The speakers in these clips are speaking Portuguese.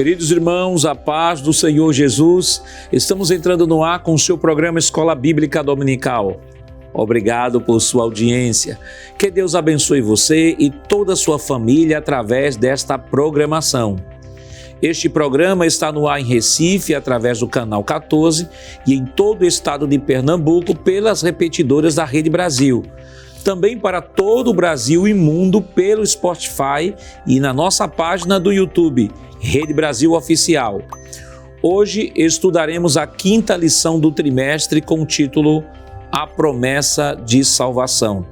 Queridos irmãos, a paz do Senhor Jesus, estamos entrando no ar com o seu programa Escola Bíblica Dominical. Obrigado por sua audiência. Que Deus abençoe você e toda a sua família através desta programação. Este programa está no ar em Recife, através do canal 14 e em todo o estado de Pernambuco pelas repetidoras da Rede Brasil. Também para todo o Brasil e mundo pelo Spotify e na nossa página do YouTube, Rede Brasil Oficial. Hoje estudaremos a 5ª lição do trimestre com o título A Promessa de Salvação.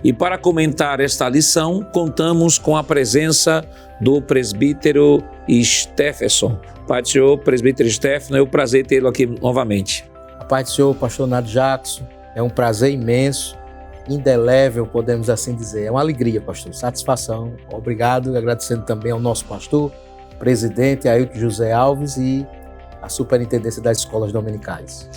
E para comentar esta lição, contamos com a presença do presbítero Stefferson. Pai do Senhor, presbítero Stefferson, é um prazer tê-lo aqui novamente. A paz do Senhor, pastor Nado Jackson, é um prazer imenso, indelével, podemos assim dizer. É uma alegria, pastor, satisfação. Obrigado, agradecendo também ao nosso pastor, presidente Ailton José Alves e a superintendência das escolas dominicais.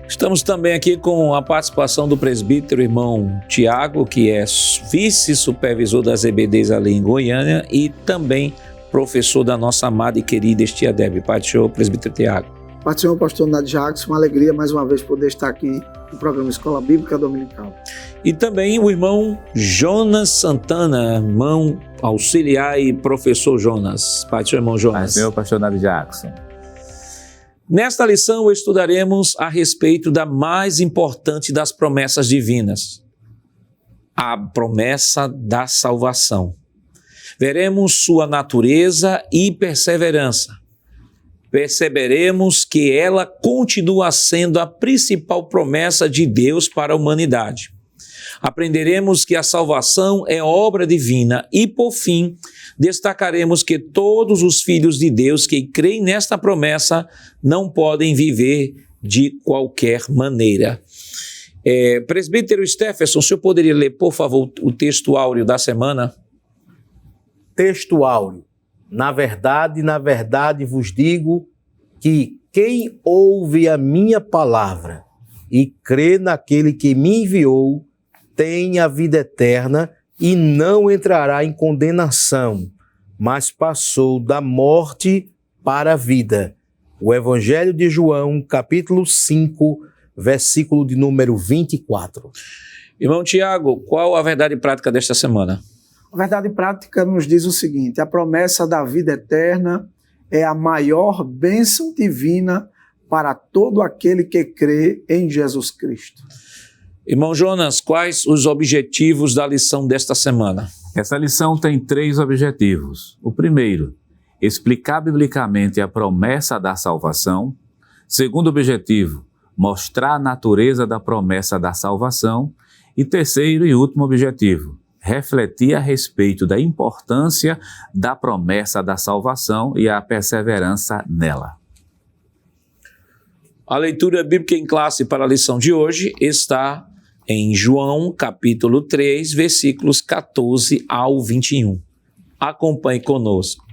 Estamos também aqui com a participação do presbítero irmão Tiago, que é vice-supervisor das EBDs ali em Goiânia e também professor da nossa amada e querida Estia Deb. Pai do Senhor, presbítero Tiago. Pai do Senhor, pastor Nado Jackson, uma alegria mais uma vez poder estar aqui no programa Escola Bíblica Dominical. E também o irmão Jonas Santana, irmão auxiliar e professor Jonas. Pai do Senhor, irmão Jonas. Pai do Senhor, pastor Nado Jackson. Nesta lição estudaremos a respeito da mais importante das promessas divinas, a promessa da salvação. Veremos sua natureza e perseverança. Perceberemos que ela continua sendo a principal promessa de Deus para a humanidade. Aprenderemos que a salvação é obra divina e, por fim, destacaremos que todos os filhos de Deus que creem nesta promessa não podem viver de qualquer maneira. Presbítero Stefferson, o senhor poderia ler, por favor, o texto áureo da semana? Texto áureo. Na verdade vos digo que quem ouve a minha palavra e crê naquele que me enviou tem a vida eterna e não entrará em condenação, mas passou da morte para a vida. O Evangelho de João, capítulo 5, versículo de número 24. Irmão Tiago, qual a verdade prática desta semana? A verdade prática nos diz o seguinte: a promessa da vida eterna é a maior bênção divina para todo aquele que crê em Jesus Cristo. Irmão Jonas, quais os objetivos da lição desta semana? Essa lição tem 3 objetivos. O primeiro, explicar biblicamente a promessa da salvação. Segundo objetivo, mostrar a natureza da promessa da salvação. E terceiro e último objetivo, refletir a respeito da importância da promessa da salvação e a perseverança nela. A leitura bíblica em classe para a lição de hoje está em João, capítulo 3, versículos 14 ao 21. Acompanhe conosco.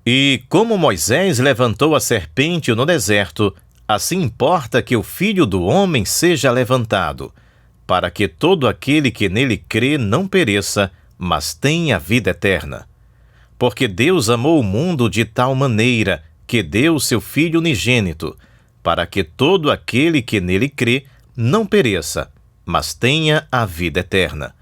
E como Moisés levantou a serpente no deserto, assim importa que o Filho do Homem seja levantado, para que todo aquele que nele crê não pereça, mas tenha vida eterna. Porque Deus amou o mundo de tal maneira que deu seu Filho unigênito, para que todo aquele que nele crê não pereça, mas tenha a vida eterna.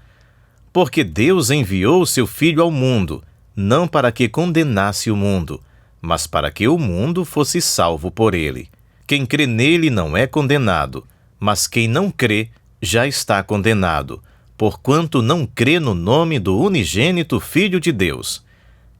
Porque Deus enviou seu Filho ao mundo, não para que condenasse o mundo, mas para que o mundo fosse salvo por ele. Quem crê nele não é condenado, mas quem não crê já está condenado, porquanto não crê no nome do unigênito Filho de Deus.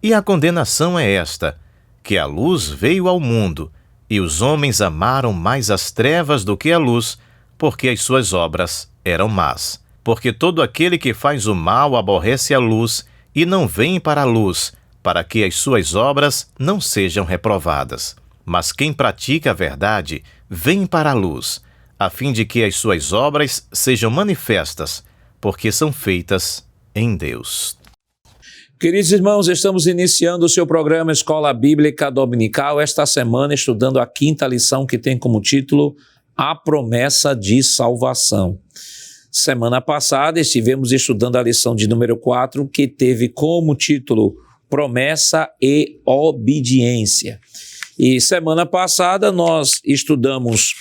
E a condenação é esta, que a luz veio ao mundo, e os homens amaram mais as trevas do que a luz, porque as suas obras eram más. Porque todo aquele que faz o mal aborrece a luz e não vem para a luz, para que as suas obras não sejam reprovadas. Mas quem pratica a verdade vem para a luz, a fim de que as suas obras sejam manifestas, porque são feitas em Deus. Queridos irmãos, estamos iniciando o seu programa Escola Bíblica Dominical, esta semana estudando a 5ª lição que tem como título A Promessa de Salvação. Semana passada estivemos estudando a lição de número 4, que teve como título promessa e obediência. E semana passada nós estudamos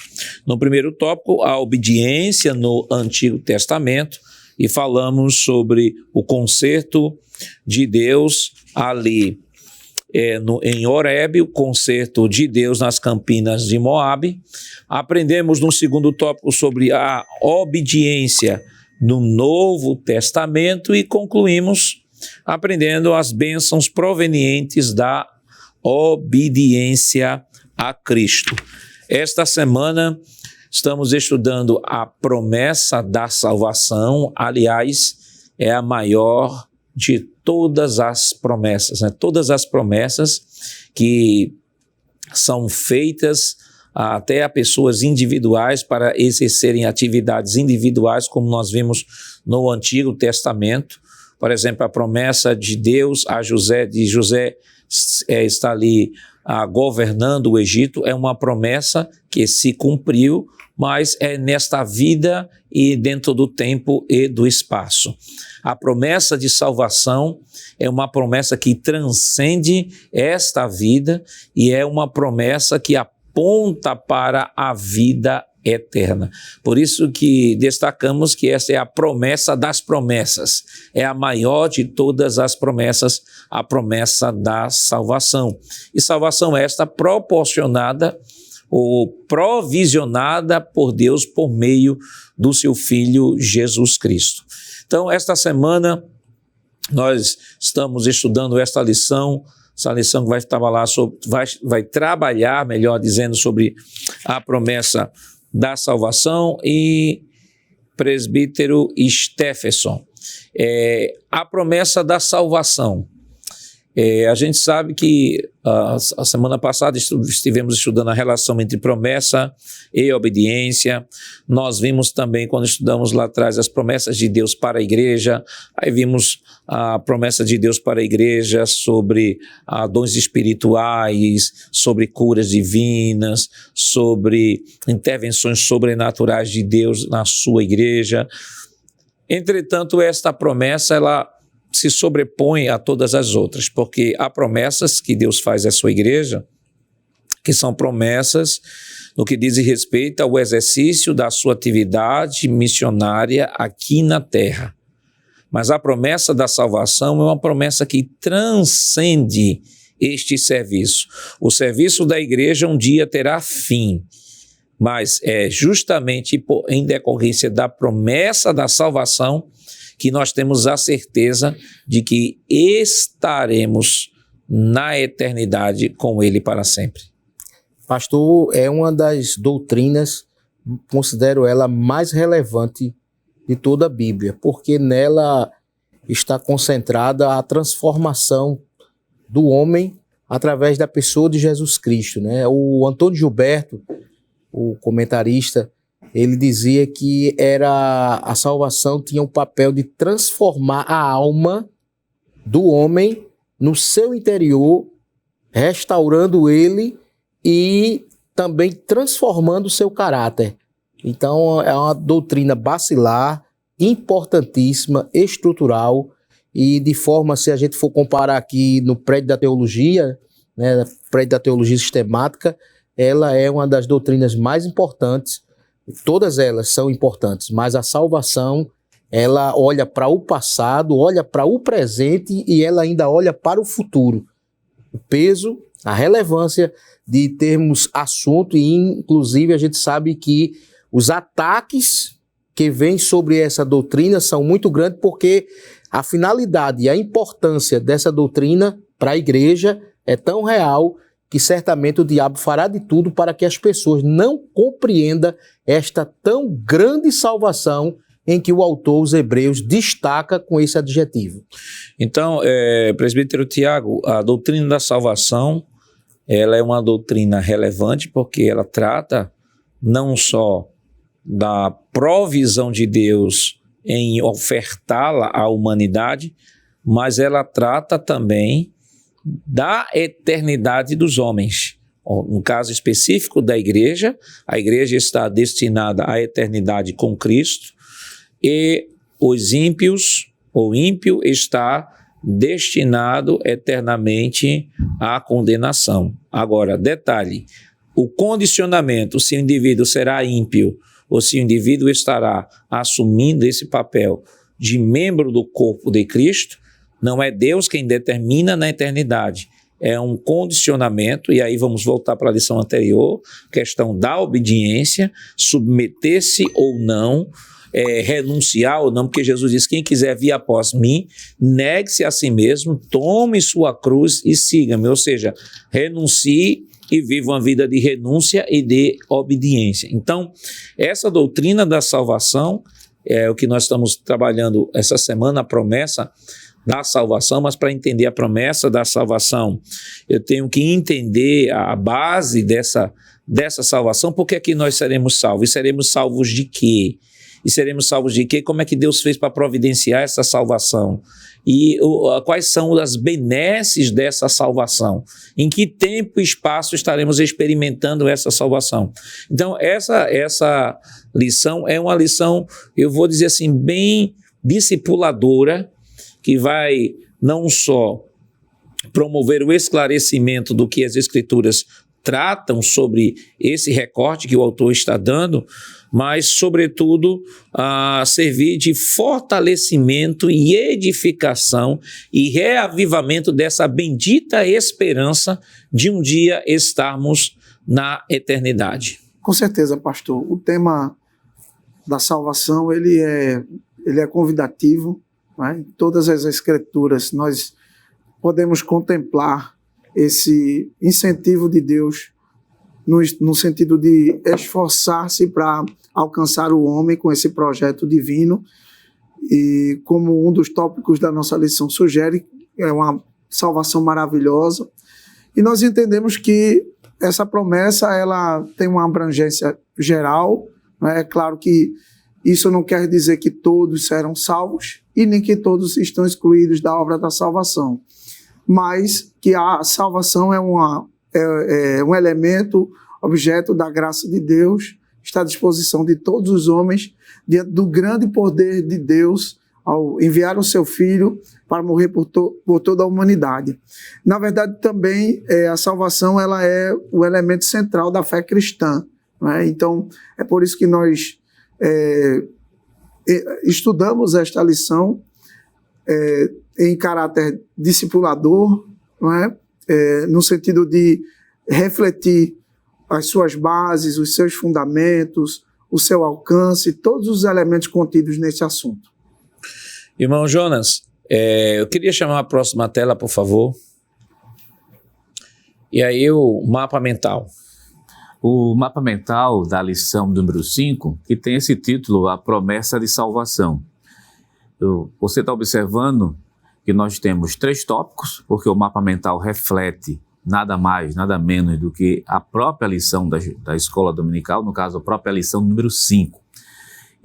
no primeiro tópico a obediência no Antigo Testamento e falamos sobre o concerto de Deus ali em Horebe, o concerto de Deus nas campinas de Moabe. Aprendemos no segundo tópico sobre a obediência no Novo Testamento e concluímos aprendendo as bênçãos provenientes da obediência a Cristo. Esta semana estamos estudando a promessa da salvação, aliás, é a maior de todas as promessas, né? Todas as promessas que são feitas até a pessoas individuais para exercerem atividades individuais, como nós vimos no Antigo Testamento. Por exemplo, a promessa de Deus a José, de José está ali governando o Egito, é uma promessa que se cumpriu, mas é nesta vida e dentro do tempo e do espaço. A promessa de salvação é uma promessa que transcende esta vida e é uma promessa que aponta para a vida eterna. Por isso que destacamos que essa é a promessa das promessas, é a maior de todas as promessas, a promessa da salvação. E salvação esta proporcionada ou provisionada por Deus por meio do seu Filho Jesus Cristo. Então, esta semana nós estamos estudando esta lição. Essa lição que vai trabalhar vai trabalhar, melhor dizendo, sobre a promessa da salvação e presbítero Stephenson. A promessa da salvação. A gente sabe que a semana passada estivemos estudando a relação entre promessa e obediência. Nós vimos também, quando estudamos lá atrás, as promessas de Deus para a igreja. Aí vimos a promessa de Deus para a igreja sobre dons espirituais, sobre curas divinas, sobre intervenções sobrenaturais de Deus na sua igreja. Entretanto, esta promessa, ela se sobrepõe a todas as outras, porque há promessas que Deus faz à sua igreja, que são promessas no que diz respeito ao exercício da sua atividade missionária aqui na terra. Mas a promessa da salvação é uma promessa que transcende este serviço. O serviço da igreja um dia terá fim, mas é justamente em decorrência da promessa da salvação que nós temos a certeza de que estaremos na eternidade com Ele para sempre. Pastor, é uma das doutrinas, considero ela mais relevante de toda a Bíblia, porque nela está concentrada a transformação do homem através da pessoa de Jesus Cristo, né? O Antônio Gilberto, o comentarista, ele dizia que a salvação tinha o papel de transformar a alma do homem no seu interior, restaurando ele e também transformando o seu caráter. Então é uma doutrina basilar, importantíssima, estrutural, e de forma, se a gente for comparar aqui no prédio da teologia, né, prédio da teologia sistemática, ela é uma das doutrinas mais importantes. Todas elas são importantes, mas a salvação, ela olha para o passado, olha para o presente e ela ainda olha para o futuro. O peso, a relevância de termos assunto, e inclusive a gente sabe que os ataques que vêm sobre essa doutrina são muito grandes, porque a finalidade e a importância dessa doutrina para a igreja é tão real que certamente o diabo fará de tudo para que as pessoas não compreendam esta tão grande salvação em que o autor, os Hebreus, destaca com esse adjetivo. Então, presbítero Tiago, a doutrina da salvação, ela é uma doutrina relevante porque ela trata não só da provisão de Deus em ofertá-la à humanidade, mas ela trata também da eternidade dos homens. No caso específico da igreja, a igreja está destinada à eternidade com Cristo e os ímpios, o ímpio está destinado eternamente à condenação. Agora, detalhe, o condicionamento, se o indivíduo será ímpio ou se o indivíduo estará assumindo esse papel de membro do corpo de Cristo, não é Deus quem determina na eternidade. É um condicionamento, e aí vamos voltar para a lição anterior, questão da obediência, submeter-se ou não, renunciar ou não, porque Jesus diz, quem quiser vir após mim, negue-se a si mesmo, tome sua cruz e siga-me, ou seja, renuncie e viva uma vida de renúncia e de obediência. Então, essa doutrina da salvação é o que nós estamos trabalhando essa semana, a promessa da salvação, mas para entender a promessa da salvação, eu tenho que entender a base dessa salvação, porque aqui nós seremos salvos. E seremos salvos de quê? E seremos salvos de quê? Como é que Deus fez para providenciar essa salvação? E quais são as benesses dessa salvação? Em que tempo e espaço estaremos experimentando essa salvação? Então, essa lição é uma lição, eu vou dizer assim, bem discipuladora, que vai não só promover o esclarecimento do que as Escrituras tratam sobre esse recorte que o autor está dando, mas, sobretudo, servir de fortalecimento e edificação e reavivamento dessa bendita esperança de um dia estarmos na eternidade. Com certeza, pastor. O tema da salvação, ele é convidativo, né? Em todas as Escrituras nós podemos contemplar esse incentivo de Deus no sentido de esforçar-se para alcançar o homem com esse projeto divino, e como um dos tópicos da nossa lição sugere, é uma salvação maravilhosa, e nós entendemos que essa promessa ela tem uma abrangência geral, né? É claro que isso não quer dizer que todos serão salvos e nem que todos estão excluídos da obra da salvação, mas que a salvação é um elemento, objeto da graça de Deus, está à disposição de todos os homens, diante do grande poder de Deus, ao enviar o seu Filho para morrer por toda a humanidade. Na verdade, também, a salvação ela é o elemento central da fé cristã, né? Então, é por isso que nós estudamos esta lição em caráter discipulador, não é? No sentido de refletir as suas bases, os seus fundamentos, o seu alcance, todos os elementos contidos nesse assunto. Irmão Jonas, eu queria chamar a próxima tela, por favor. E aí o mapa mental. O mapa mental da lição número 5, que tem esse título, A Promessa de Salvação. Você está observando que nós temos 3 tópicos, porque o mapa mental reflete nada mais, nada menos do que a própria lição da escola dominical, no caso, a própria lição número 5.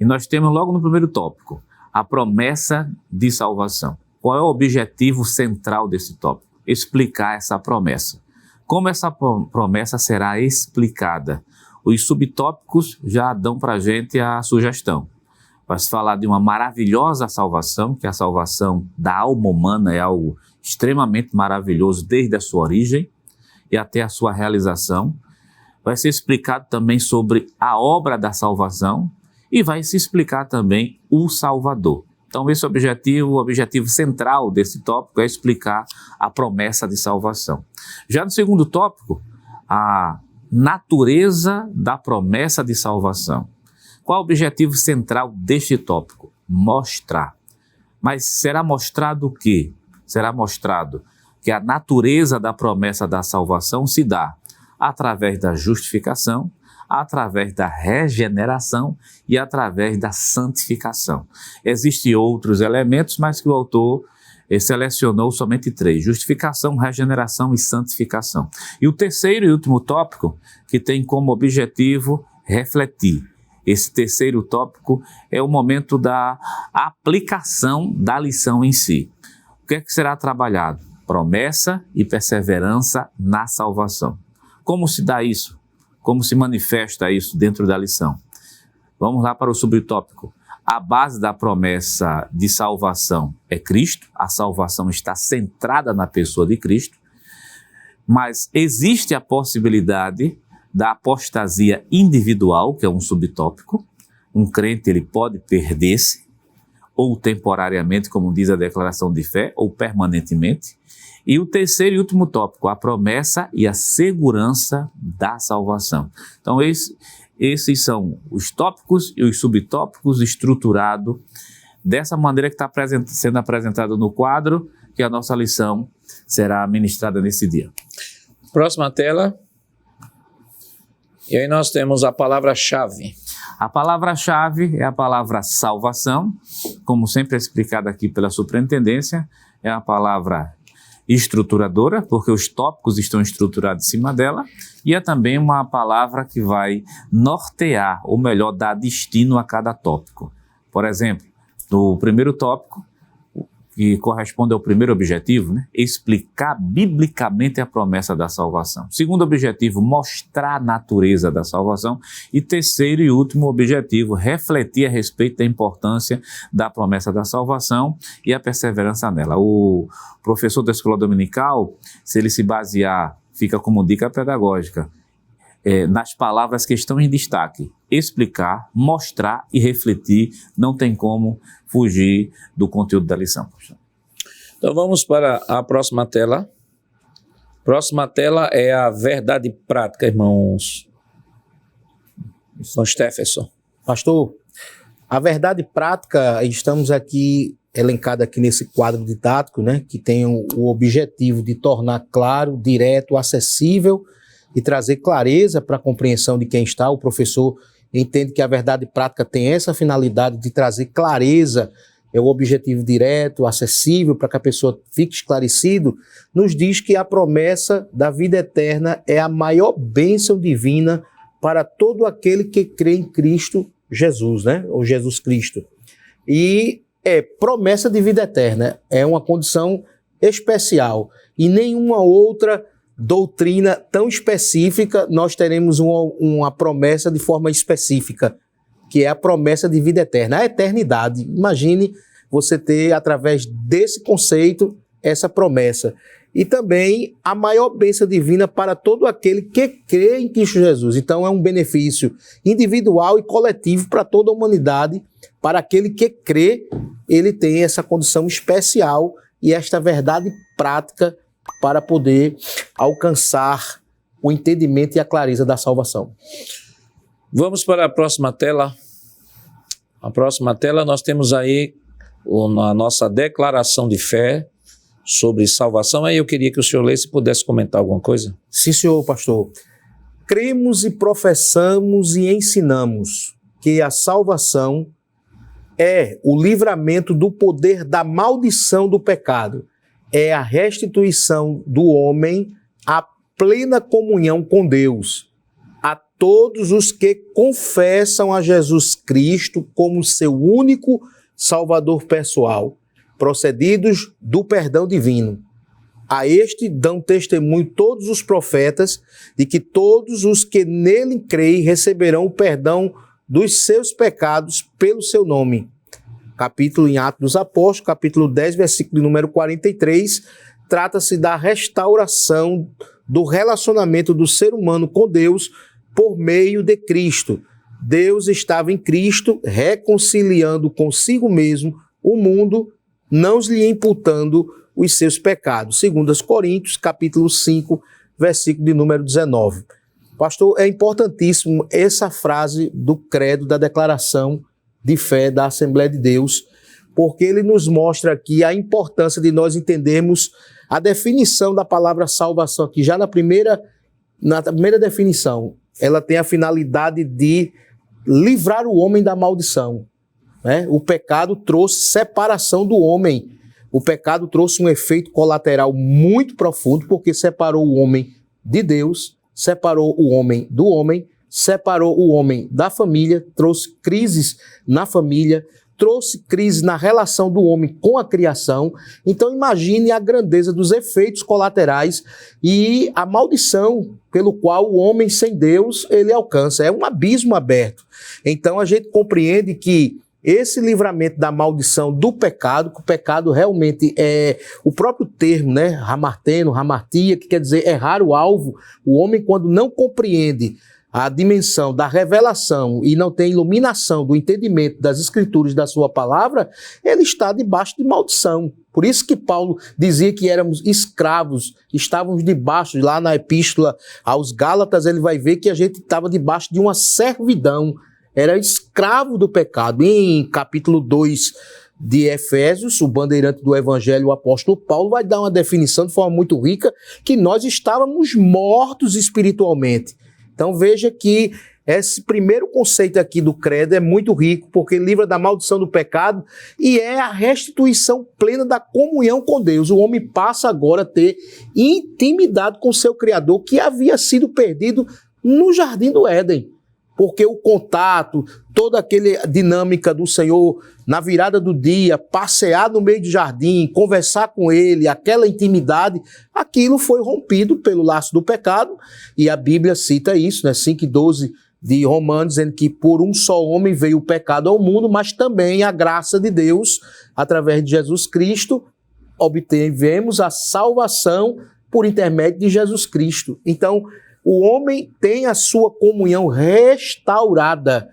E nós temos logo no primeiro tópico, a promessa de salvação. Qual é o objetivo central desse tópico? Explicar essa promessa. Como essa promessa será explicada? Os subtópicos já dão para a gente a sugestão. Vai se falar de uma maravilhosa salvação, que a salvação da alma humana é algo extremamente maravilhoso desde a sua origem e até a sua realização. Vai ser explicado também sobre a obra da salvação e vai se explicar também o Salvador. Então, esse o objetivo central desse tópico é explicar a promessa de salvação. Já no segundo tópico, a natureza da promessa de salvação. Qual o objetivo central deste tópico? Mostrar. Mas será mostrado o quê? Será mostrado que a natureza da promessa da salvação se dá através da justificação, através da regeneração e através da santificação. Existem outros elementos, mas que o autor selecionou somente 3, justificação, regeneração e santificação. E o terceiro e último tópico, que tem como objetivo refletir. Esse terceiro tópico é o momento da aplicação da lição em si. O que é que será trabalhado? Promessa e perseverança na salvação. Como se dá isso? Como se manifesta isso dentro da lição? Vamos lá para o subtópico. A base da promessa de salvação é Cristo, a salvação está centrada na pessoa de Cristo, mas existe a possibilidade da apostasia individual, que é um subtópico. Um crente ele pode perder-se, ou temporariamente, como diz a declaração de fé, ou permanentemente. E o terceiro e último tópico, a promessa e a segurança da salvação. Então, esses são os tópicos e os subtópicos estruturados dessa maneira que está sendo apresentado no quadro, que a nossa lição será ministrada nesse dia. Próxima tela. E aí nós temos a palavra-chave. A palavra-chave é a palavra salvação, como sempre é explicado aqui pela superintendência, é a palavra estruturadora, porque os tópicos estão estruturados em cima dela, e é também uma palavra que vai nortear, ou melhor, dar destino a cada tópico. Por exemplo, no primeiro tópico, que corresponde ao primeiro objetivo, né? Explicar biblicamente a promessa da salvação. Segundo objetivo, mostrar a natureza da salvação. E terceiro e último objetivo, refletir a respeito da importância da promessa da salvação e a perseverança nela. O professor da escola dominical, se ele se basear, fica como dica pedagógica, nas palavras que estão em destaque. Explicar, mostrar e refletir, não tem como fugir do conteúdo da lição. Então vamos para a próxima tela. Próxima tela é a verdade prática, irmãos. São Stephenson. Pastor, a verdade prática, estamos aqui elencado aqui nesse quadro didático, né, que tem o objetivo de tornar claro, direto, acessível e trazer clareza para a compreensão de quem está. O professor entende que a verdade prática tem essa finalidade de trazer clareza, é o objetivo direto, acessível, para que a pessoa fique esclarecido. Nos diz que a promessa da vida eterna é a maior bênção divina para todo aquele que crê em Cristo Jesus, né? Ou Jesus Cristo. E é promessa de vida eterna, é uma condição especial. E nenhuma outra doutrina tão específica nós teremos uma promessa de forma específica, que é a promessa de vida eterna, a eternidade. Imagine você ter, através desse conceito, essa promessa. E também a maior bênção divina para todo aquele que crê em Cristo Jesus. Então é um benefício individual e coletivo para toda a humanidade. Para aquele que crê, ele tem essa condição especial e esta verdade prática para poder alcançar o entendimento e a clareza da salvação. Vamos para a próxima tela. A próxima tela nós temos aí a nossa declaração de fé sobre salvação. Aí eu queria que o senhor lesse e pudesse comentar alguma coisa. Sim, senhor pastor. Cremos e professamos e ensinamos que a salvação é o livramento do poder da maldição do pecado. É a restituição do homem à plena comunhão com Deus. A todos os que confessam a Jesus Cristo como seu único Salvador pessoal, procedidos do perdão divino. A este dão testemunho todos os profetas de que todos os que nele creem receberão o perdão dos seus pecados pelo seu nome. Capítulo em Atos dos Apóstolos, capítulo 10, versículo número 43, trata-se da restauração do relacionamento do ser humano com Deus por meio de Cristo. Deus estava em Cristo reconciliando consigo mesmo o mundo, não lhe imputando os seus pecados. 2 Coríntios, capítulo 5, versículo de número 19. Pastor, é importantíssimo essa frase do credo, da declaração de fé da Assembleia de Deus, porque ele nos mostra aqui a importância de nós entendermos a definição da palavra salvação aqui. Já na primeira definição, ela tem a finalidade de livrar o homem da maldição, né? O pecado trouxe separação do homem. O pecado trouxe um efeito colateral muito profundo, porque separou o homem de Deus, separou o homem do homem, separou o homem da família, trouxe crises na família, trouxe crise na relação do homem com a criação. Então imagine a grandeza dos efeitos colaterais e a maldição pelo qual o homem sem Deus ele alcança. É um abismo aberto. Então a gente compreende que esse livramento da maldição do pecado, que o pecado realmente é o próprio termo, né? Hamarteno, hamartia, que quer dizer errar o alvo. O homem, quando não compreende a dimensão da revelação e não tem iluminação do entendimento das escrituras da sua palavra, ele está debaixo de maldição. Por isso que Paulo dizia que éramos escravos, estávamos debaixo, lá na epístola aos Gálatas, ele vai ver que a gente estava debaixo de uma servidão, era escravo do pecado. Em capítulo 2 de Efésios, o bandeirante do Evangelho, o apóstolo Paulo, vai dar uma definição de forma muito rica, que nós estávamos mortos espiritualmente. Então veja que esse primeiro conceito aqui do credo é muito rico, porque livra da maldição do pecado e é a restituição plena da comunhão com Deus. O homem passa agora a ter intimidade com seu Criador, que havia sido perdido no Jardim do Éden. Porque o contato, toda aquela dinâmica do Senhor na virada do dia, passear no meio do jardim, conversar com Ele, aquela intimidade, aquilo foi rompido pelo laço do pecado, e a Bíblia cita isso, né? 5:12 de Romanos, dizendo que por um só homem veio o pecado ao mundo, mas também a graça de Deus, através de Jesus Cristo, obtivemos a salvação por intermédio de Jesus Cristo. Então, o homem tem a sua comunhão restaurada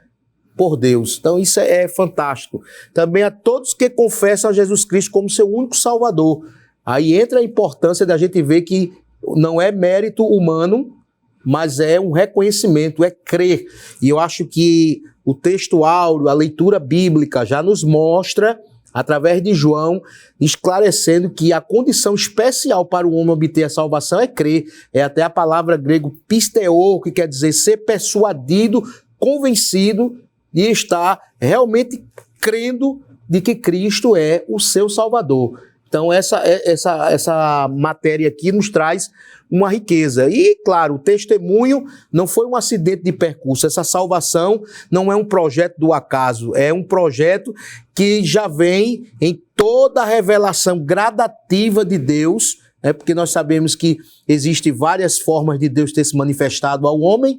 por Deus. Então isso é fantástico. Também a todos que confessam a Jesus Cristo como seu único Salvador. Aí entra a importância da gente ver que não é mérito humano, mas é um reconhecimento, é crer. E eu acho que o texto áureo, a leitura bíblica já nos mostra, através de João, esclarecendo que a condição especial para o homem obter a salvação é crer. É até a palavra grego pisteo, que quer dizer ser persuadido, convencido e estar realmente crendo de que Cristo é o seu Salvador. Então essa matéria aqui nos traz uma riqueza. E, claro, o testemunho não foi um acidente de percurso. Essa salvação não é um projeto do acaso, é um projeto que já vem em toda a revelação gradativa de Deus, porque nós sabemos que existem várias formas de Deus ter se manifestado ao homem.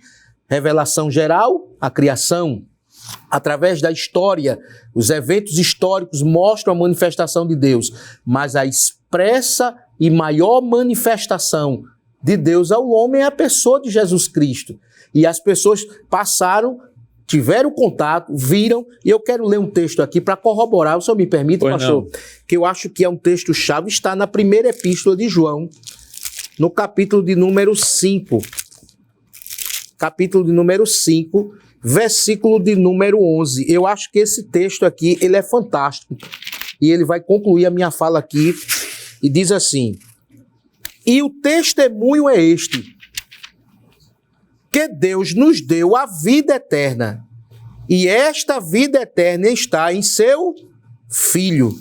Revelação geral, a criação. Através da história, os eventos históricos mostram a manifestação de Deus, mas a expressa e maior manifestação de Deus ao homem é a pessoa de Jesus Cristo. E as pessoas passaram, tiveram contato, viram, e eu quero ler um texto aqui para corroborar, o senhor me permite, Pois pastor? não. Que eu acho que é um texto-chave, está na primeira epístola de João, no capítulo de número 5. Capítulo de número 5, versículo de número 11. Eu acho que esse texto aqui, ele é fantástico. E ele vai concluir a minha fala aqui, e diz assim: e o testemunho é este, que Deus nos deu a vida eterna, e esta vida eterna está em seu Filho.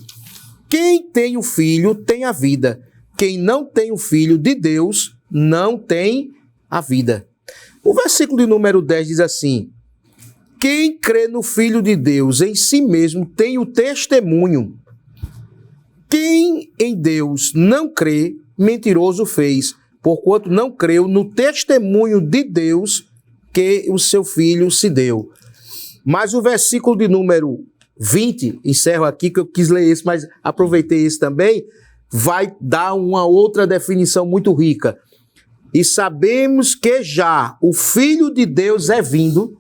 Quem tem o Filho tem a vida. Quem não tem o Filho de Deus não tem a vida. O versículo de número 10 diz assim: quem crê no Filho de Deus em si mesmo tem o testemunho. Quem em Deus não crê, mentiroso fez, porquanto não creu no testemunho de Deus que o seu Filho se deu. Mas o versículo de número 20, encerro aqui que eu quis ler esse, mas aproveitei esse também, vai dar uma outra definição muito rica. E sabemos que já o Filho de Deus é vindo,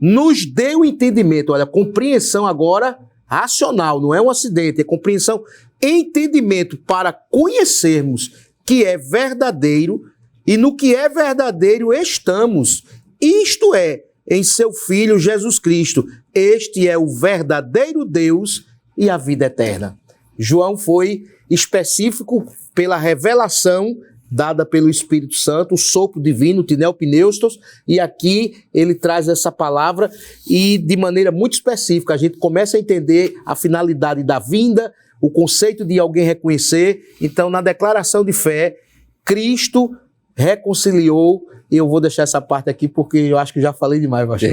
nos deu entendimento, olha, compreensão agora racional, não é um acidente, é compreensão, entendimento para conhecermos que é verdadeiro e no que é verdadeiro estamos, isto é, em seu Filho Jesus Cristo. Este é o verdadeiro Deus e a vida eterna. João foi específico pela revelação dada pelo Espírito Santo, o sopro divino, Tinelpneustos, e aqui ele traz essa palavra e de maneira muito específica a gente começa a entender a finalidade da vinda, o conceito de alguém reconhecer. Então, na declaração de fé, Cristo reconciliou, e eu vou deixar essa parte aqui porque eu acho que já falei demais, pastor.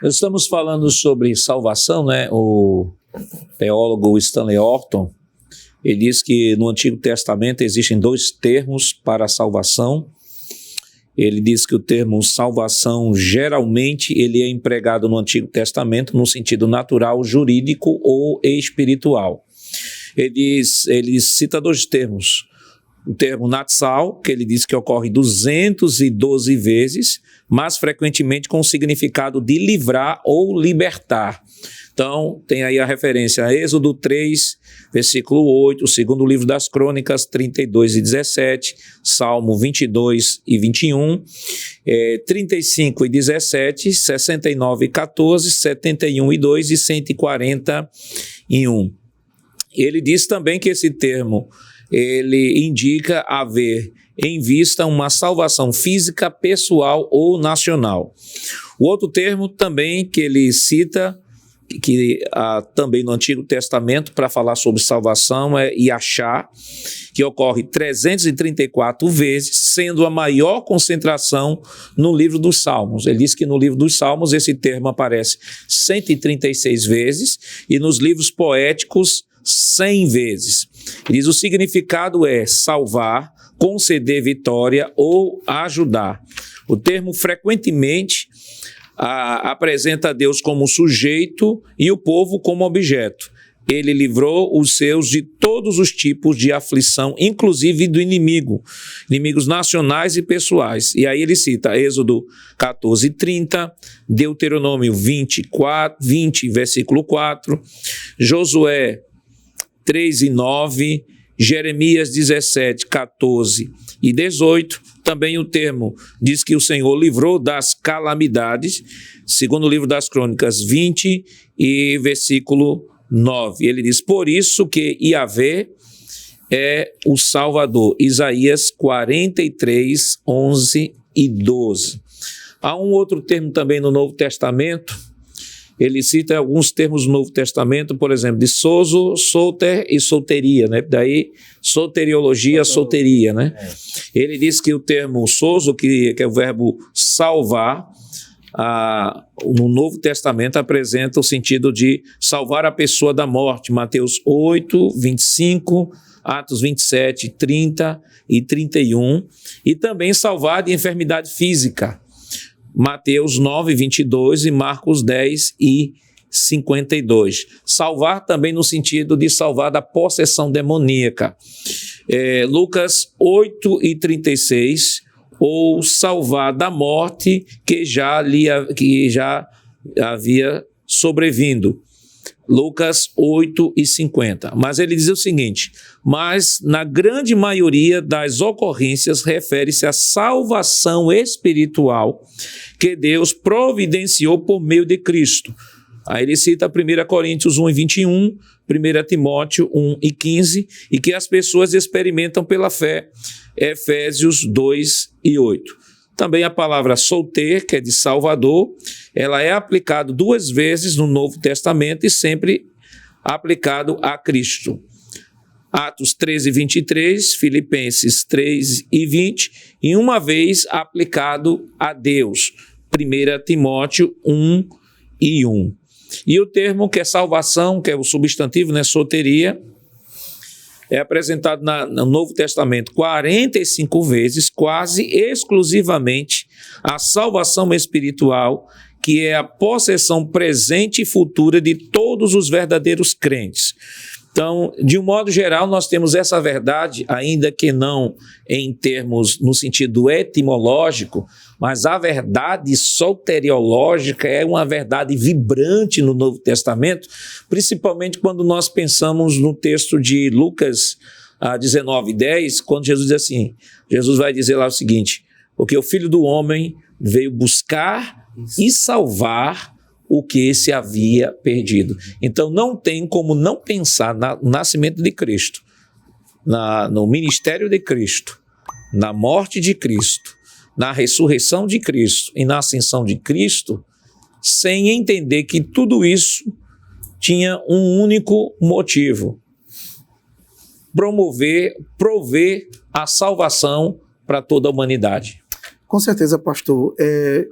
Nós estamos falando sobre salvação, né? O teólogo Stanley Orton, ele diz que no Antigo Testamento existem dois termos para a salvação Ele diz que o termo salvação, geralmente, ele é empregado no Antigo Testamento no sentido natural, jurídico ou espiritual. Ele cita dois termos. O termo natsal, que ele diz que ocorre 212 vezes, mais frequentemente com o significado de livrar ou libertar. Então, tem aí a referência a Êxodo 3, versículo 8, o segundo livro das Crônicas, 32 e 17, Salmo 22 e 21, 35 e 17, 69 e 14, 71 e 2 e 141. Ele diz também que esse termo, ele indica haver em vista uma salvação física, pessoal ou nacional. O outro termo também que ele cita, que também no Antigo Testamento, para falar sobre salvação, é Yashá, que ocorre 334 vezes, sendo a maior concentração no livro dos Salmos. Ele diz que no livro dos Salmos esse termo aparece 136 vezes e nos livros poéticos 100 vezes. Ele diz o significado é salvar, conceder vitória ou ajudar. O termo frequentemente apresenta Deus como sujeito e o povo como objeto. Ele livrou os seus de todos os tipos de aflição, inclusive do inimigo, inimigos nacionais e pessoais. E aí ele cita Êxodo 14, 30, Deuteronômio 20, versículo 4, Josué 3 e 9, Jeremias 17, 14 e 18, também o termo diz que o Senhor livrou das calamidades, segundo o livro das Crônicas 20 e versículo 9. Ele diz, por isso que Yahvé é o Salvador, Isaías 43, 11 e 12. Há um outro termo também no Novo Testamento. Ele cita alguns termos do Novo Testamento, por exemplo, de sozo, solter e solteria, né? Daí soteriologia, solteria, né? Ele diz que o termo sozo, que é o verbo salvar, no Novo Testamento apresenta o sentido de salvar a pessoa da morte, Mateus 8, 25, Atos 27, 30 e 31, e também salvar de enfermidade física, Mateus 9, 22 e Marcos 10 e 52. Salvar também no sentido de salvar da possessão demoníaca. Lucas 8 e 36, ou salvar da morte que já havia sobrevindo. Lucas 8 e 50. Mas ele diz o seguinte, mas na grande maioria das ocorrências refere-se à salvação espiritual que Deus providenciou por meio de Cristo. Aí ele cita 1 Coríntios 1 e 21, 1 Timóteo 1 e 15, e que as pessoas experimentam pela fé, Efésios 2 e 8. Também a palavra solter, que é de Salvador, ela é aplicada 2 vezes no Novo Testamento e sempre aplicado a Cristo. Atos 13, 23, Filipenses 3 e 20, e uma vez aplicado a Deus, 1 Timóteo 1 e 1. E o termo que é salvação, que é o substantivo, né, soteria, é apresentado no Novo Testamento 45 vezes, quase exclusivamente a salvação espiritual, que é a possessão presente e futura de todos os verdadeiros crentes. Então, de um modo geral, nós temos essa verdade, ainda que não em termos no sentido etimológico, mas a verdade soteriológica é uma verdade vibrante no Novo Testamento, principalmente quando nós pensamos no texto de Lucas 19:10, quando Jesus diz assim, Jesus vai dizer lá o seguinte, porque o Filho do Homem veio buscar e salvar o que se havia perdido. Então não tem como não pensar no nascimento de Cristo, no ministério de Cristo, na morte de Cristo, na ressurreição de Cristo e na ascensão de Cristo, sem entender que tudo isso tinha um único motivo: prover a salvação para toda a humanidade. Com certeza, pastor.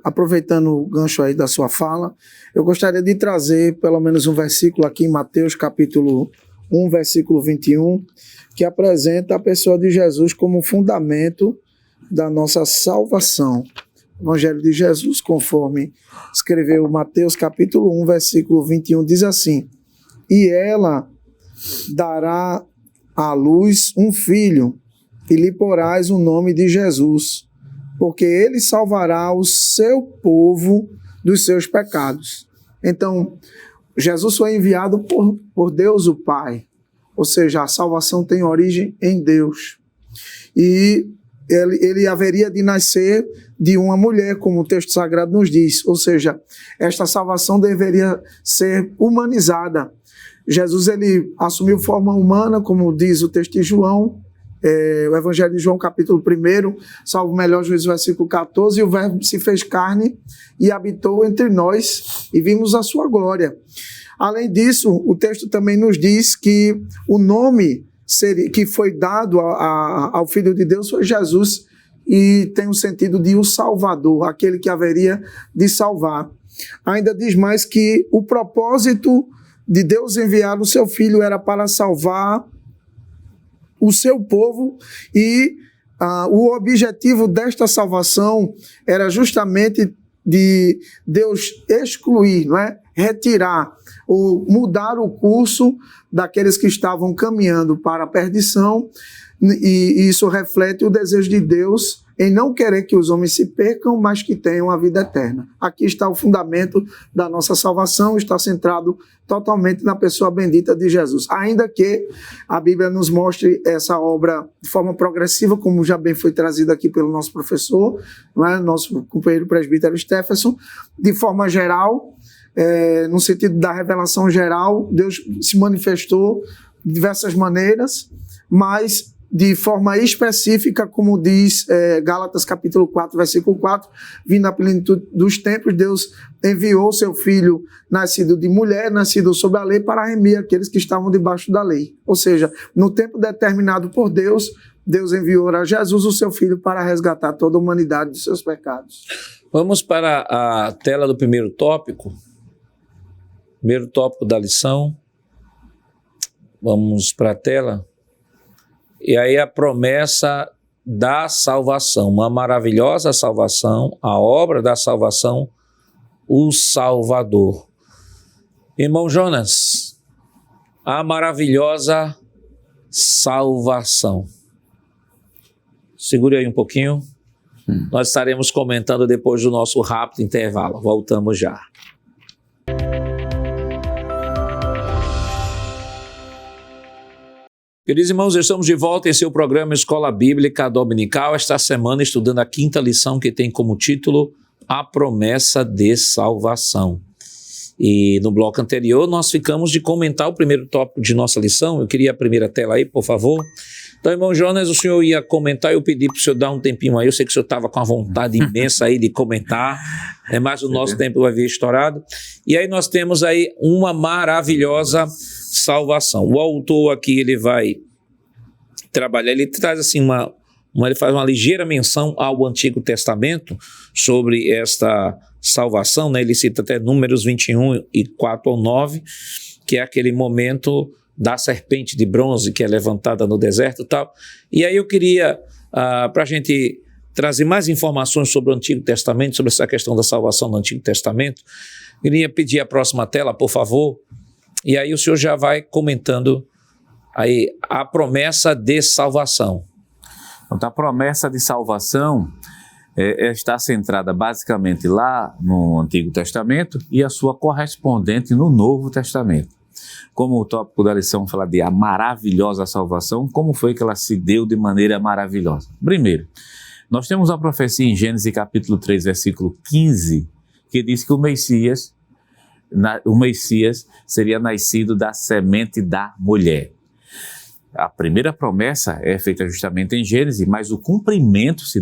Aproveitando o gancho aí da sua fala, eu gostaria de trazer pelo menos um versículo aqui em Mateus capítulo 1, versículo 21, que apresenta a pessoa de Jesus como fundamento da nossa salvação. Evangelho de Jesus, conforme escreveu Mateus capítulo 1, versículo 21, diz assim: e ela dará à luz um filho, e lhe porás o nome de Jesus, porque ele salvará o seu povo dos seus pecados. Então, Jesus foi enviado por Deus o Pai, ou seja, a salvação tem origem em Deus. E ele haveria de nascer de uma mulher, como o texto sagrado nos diz, ou seja, esta salvação deveria ser humanizada. Jesus, ele assumiu forma humana, como diz o texto de João, o Evangelho de João, capítulo 1, salvo o melhor juízo, versículo 14, e o Verbo se fez carne e habitou entre nós, e vimos a sua glória. Além disso, o texto também nos diz que o nome que foi dado ao Filho de Deus foi Jesus, e tem o sentido de o Salvador, aquele que haveria de salvar. Ainda diz mais que o propósito de Deus enviar o seu Filho era para salvar o seu povo, e o objetivo desta salvação era justamente de Deus excluir, não é? Retirar ou mudar o curso daqueles que estavam caminhando para a perdição, e isso reflete o desejo de Deus em não querer que os homens se percam, mas que tenham a vida eterna. Aqui está o fundamento da nossa salvação, está centrado totalmente na pessoa bendita de Jesus. Ainda que a Bíblia nos mostre essa obra de forma progressiva, como já bem foi trazido aqui pelo nosso professor, não é? Nosso companheiro presbítero Stephenson, de forma geral, no sentido da revelação geral, Deus se manifestou de diversas maneiras, mas de forma específica, como diz Gálatas capítulo 4, versículo 4, vindo na plenitude dos tempos, Deus enviou seu Filho, nascido de mulher, nascido sob a lei, para remir aqueles que estavam debaixo da lei. Ou seja, no tempo determinado por Deus, Deus enviou a Jesus, o seu Filho, para resgatar toda a humanidade dos seus pecados. Vamos para a tela do primeiro tópico da lição. Vamos para a tela. E aí a promessa da salvação, uma maravilhosa salvação, a obra da salvação, o Salvador. Irmão Jonas, a maravilhosa salvação. Segure aí um pouquinho. Nós estaremos comentando depois do nosso rápido intervalo. Voltamos já. Queridos irmãos, estamos de volta em seu programa Escola Bíblica Dominical, esta semana estudando a 5ª lição, que tem como título A Promessa de Salvação. E no bloco anterior nós ficamos de comentar o primeiro tópico de nossa lição. Eu queria a primeira tela aí, por favor. Então, irmão Jonas, o senhor ia comentar, eu pedi para o senhor dar um tempinho aí, eu sei que o senhor estava com a vontade imensa aí de comentar, mas o nosso tempo vai vir estourado. E aí nós temos aí uma maravilhosa salvação. O autor aqui, ele vai trabalhar, ele traz assim ele faz uma ligeira menção ao Antigo Testamento sobre esta salvação, né? Ele cita até Números 21 e 4 ao 9, que é aquele momento da serpente de bronze que é levantada no deserto e tal. E aí eu queria, para a gente trazer mais informações sobre o Antigo Testamento, sobre essa questão da salvação no Antigo Testamento, queria pedir a próxima tela, por favor. E aí o senhor já vai comentando aí a promessa de salvação. Então, a promessa de salvação está centrada basicamente lá no Antigo Testamento e a sua correspondente no Novo Testamento. Como o tópico da lição fala de a maravilhosa salvação, como foi que ela se deu de maneira maravilhosa? Primeiro, nós temos a profecia em Gênesis capítulo 3, versículo 15, que diz que o Messias seria nascido da semente da mulher. A primeira promessa é feita justamente em Gênesis, mas o cumprimento se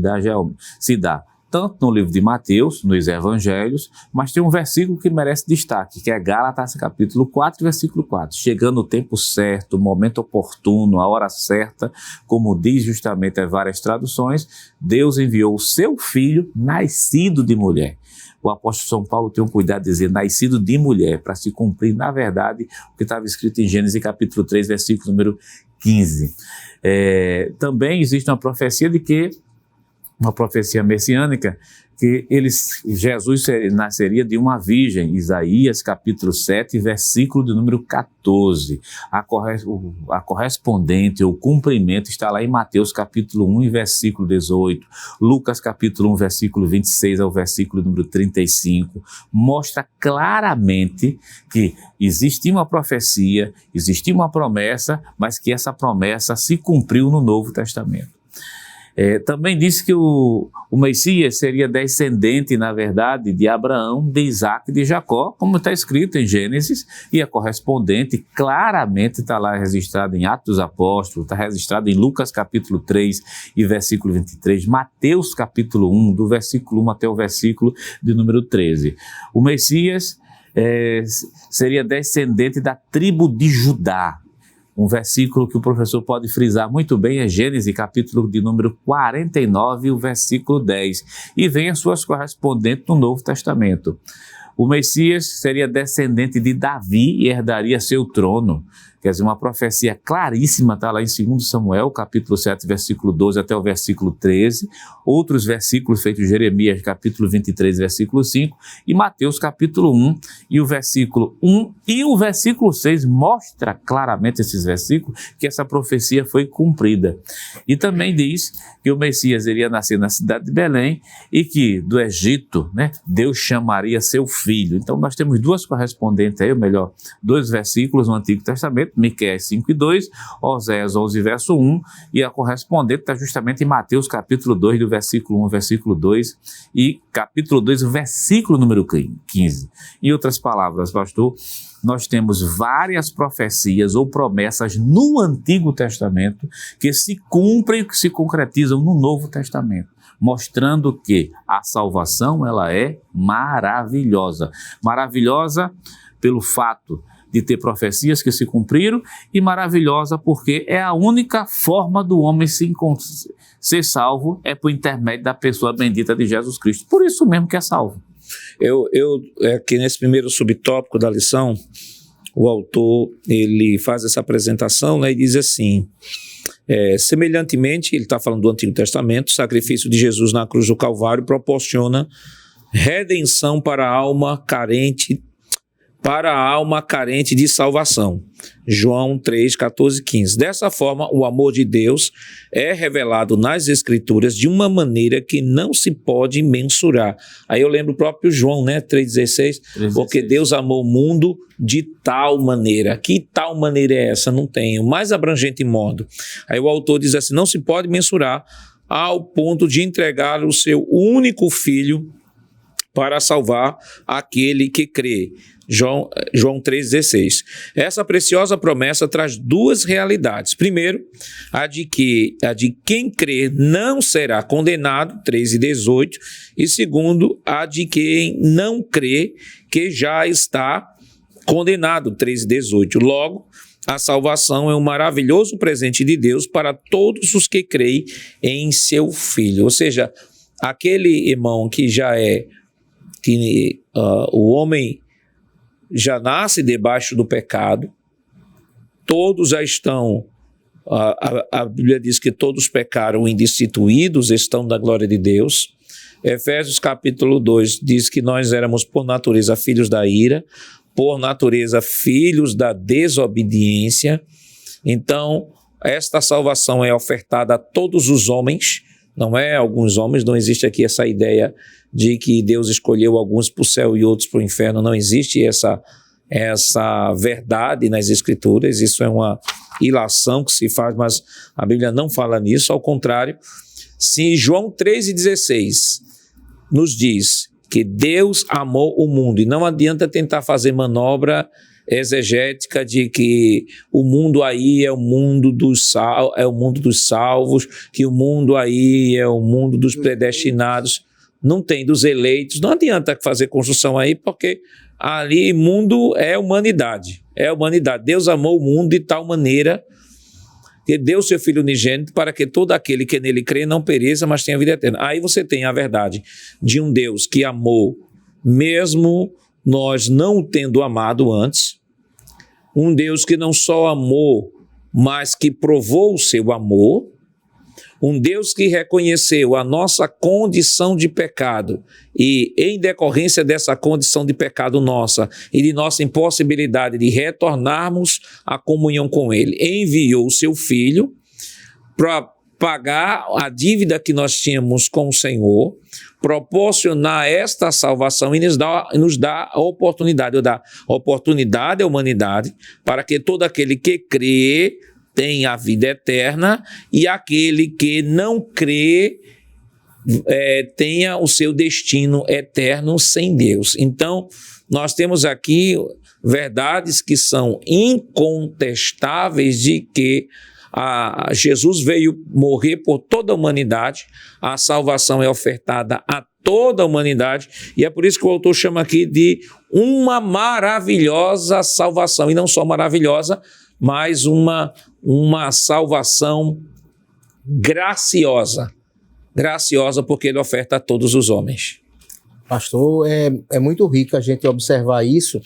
dá tanto no livro de Mateus, nos Evangelhos, mas tem um versículo que merece destaque, que é Gálatas capítulo 4, versículo 4. Chegando o tempo certo, o momento oportuno, a hora certa, como diz justamente as várias traduções, Deus enviou o seu Filho nascido de mulher. O apóstolo São Paulo tem um cuidado de dizer nascido de mulher, para se cumprir, na verdade, o que estava escrito em Gênesis capítulo 3, versículo número 15. Também existe uma profecia de que uma profecia messiânica, que Jesus nasceria de uma virgem, Isaías capítulo 7, versículo de número 14. A correspondente, o cumprimento está lá em Mateus capítulo 1 e versículo 18, Lucas capítulo 1, versículo 26 ao versículo número 35, mostra claramente que existia uma profecia, existia uma promessa, mas que essa promessa se cumpriu no Novo Testamento. Também disse que o Messias seria descendente, na verdade, de Abraão, de Isaac e de Jacó, como está escrito em Gênesis, e a correspondente claramente está lá registrada em Atos dos Apóstolos, está registrada em Lucas capítulo 3 e versículo 23, Mateus capítulo 1, do versículo 1 até o versículo de número 13. O Messias seria descendente da tribo de Judá. Um versículo que o professor pode frisar muito bem é Gênesis, capítulo de número 49, o versículo 10. E vem as suas correspondentes no Novo Testamento. O Messias seria descendente de Davi e herdaria seu trono. Quer dizer, uma profecia claríssima está lá em 2 Samuel, capítulo 7, versículo 12 até o versículo 13. Outros versículos feitos em Jeremias, capítulo 23, versículo 5. E Mateus, capítulo 1, e o versículo 1 e o versículo 6 mostra claramente esses versículos que essa profecia foi cumprida. E também diz que o Messias iria nascer na cidade de Belém e que do Egito, Deus chamaria seu filho. Então nós temos duas correspondentes aí, ou melhor, dois versículos no Antigo Testamento, Miqueias 5 e 2, Oséias 11, verso 1, e a correspondente está justamente em Mateus capítulo 2, do versículo 1, versículo 2, e capítulo 2, o versículo número 15. Em outras palavras, pastor, nós temos várias profecias ou promessas no Antigo Testamento que se cumprem, que se concretizam no Novo Testamento, mostrando que a salvação ela é maravilhosa. Maravilhosa pelo fato de ter profecias que se cumpriram e maravilhosa porque é a única forma do homem ser salvo é por intermédio da pessoa bendita de Jesus Cristo. Por isso mesmo que é salvo. Aqui nesse primeiro subtópico da lição, o autor ele faz essa apresentação, e diz assim, semelhantemente, ele está falando do Antigo Testamento, o sacrifício de Jesus na cruz do Calvário proporciona redenção para a alma carente de salvação. João 3, 14, 15. Dessa forma, o amor de Deus é revelado nas Escrituras de uma maneira que não se pode mensurar. Aí eu lembro o próprio João, 3,16, porque Deus amou o mundo de tal maneira. Que tal maneira é essa? Não tem. O mais abrangente modo. Aí o autor diz assim, não se pode mensurar ao ponto de entregar o seu único filho para salvar aquele que crê. João 3,16. Essa preciosa promessa traz duas realidades. Primeiro, a de quem crê não será condenado, 3,18. E segundo, a de quem não crê que já está condenado, 3,18. Logo, a salvação é um maravilhoso presente de Deus para todos os que creem em seu Filho. Ou seja, aquele irmão que o homem já nasce debaixo do pecado, todos já estão, a Bíblia diz que todos pecaram e destituídos estão da glória de Deus. Efésios capítulo 2 diz que nós éramos por natureza filhos da ira, por natureza filhos da desobediência. Então, esta salvação é ofertada a todos os homens, não é alguns homens, não existe aqui essa ideia de que Deus escolheu alguns para o céu e outros para o inferno, não existe essa verdade nas Escrituras, isso é uma ilação que se faz, mas a Bíblia não fala nisso, ao contrário, se João 3,16 nos diz que Deus amou o mundo, e não adianta tentar fazer manobra exegética de que o mundo aí é o mundo dos salvos, que o mundo aí é o mundo dos predestinados, não tem dos eleitos, não adianta fazer construção aí, porque ali mundo é humanidade, Deus amou o mundo de tal maneira que deu seu Filho unigênito para que todo aquele que nele crê não pereça, mas tenha vida eterna. Aí você tem a verdade de um Deus que amou, mesmo nós não o tendo amado antes, um Deus que não só amou, mas que provou o seu amor, Um Deus que reconheceu a nossa condição de pecado e, em decorrência dessa condição de pecado nossa e de nossa impossibilidade de retornarmos à comunhão com Ele, enviou o seu Filho para pagar a dívida que nós tínhamos com o Senhor, proporcionar esta salvação e nos dá a oportunidade, à humanidade, para que todo aquele que crê tenha a vida eterna e aquele que não crê tenha o seu destino eterno sem Deus. Então, nós temos aqui verdades que são incontestáveis de que Jesus veio morrer por toda a humanidade, a salvação é ofertada a toda a humanidade, e é por isso que o autor chama aqui de uma maravilhosa salvação, e não só maravilhosa, mas uma salvação graciosa, porque ele oferta a todos os homens. Pastor, é muito rico a gente observar isso.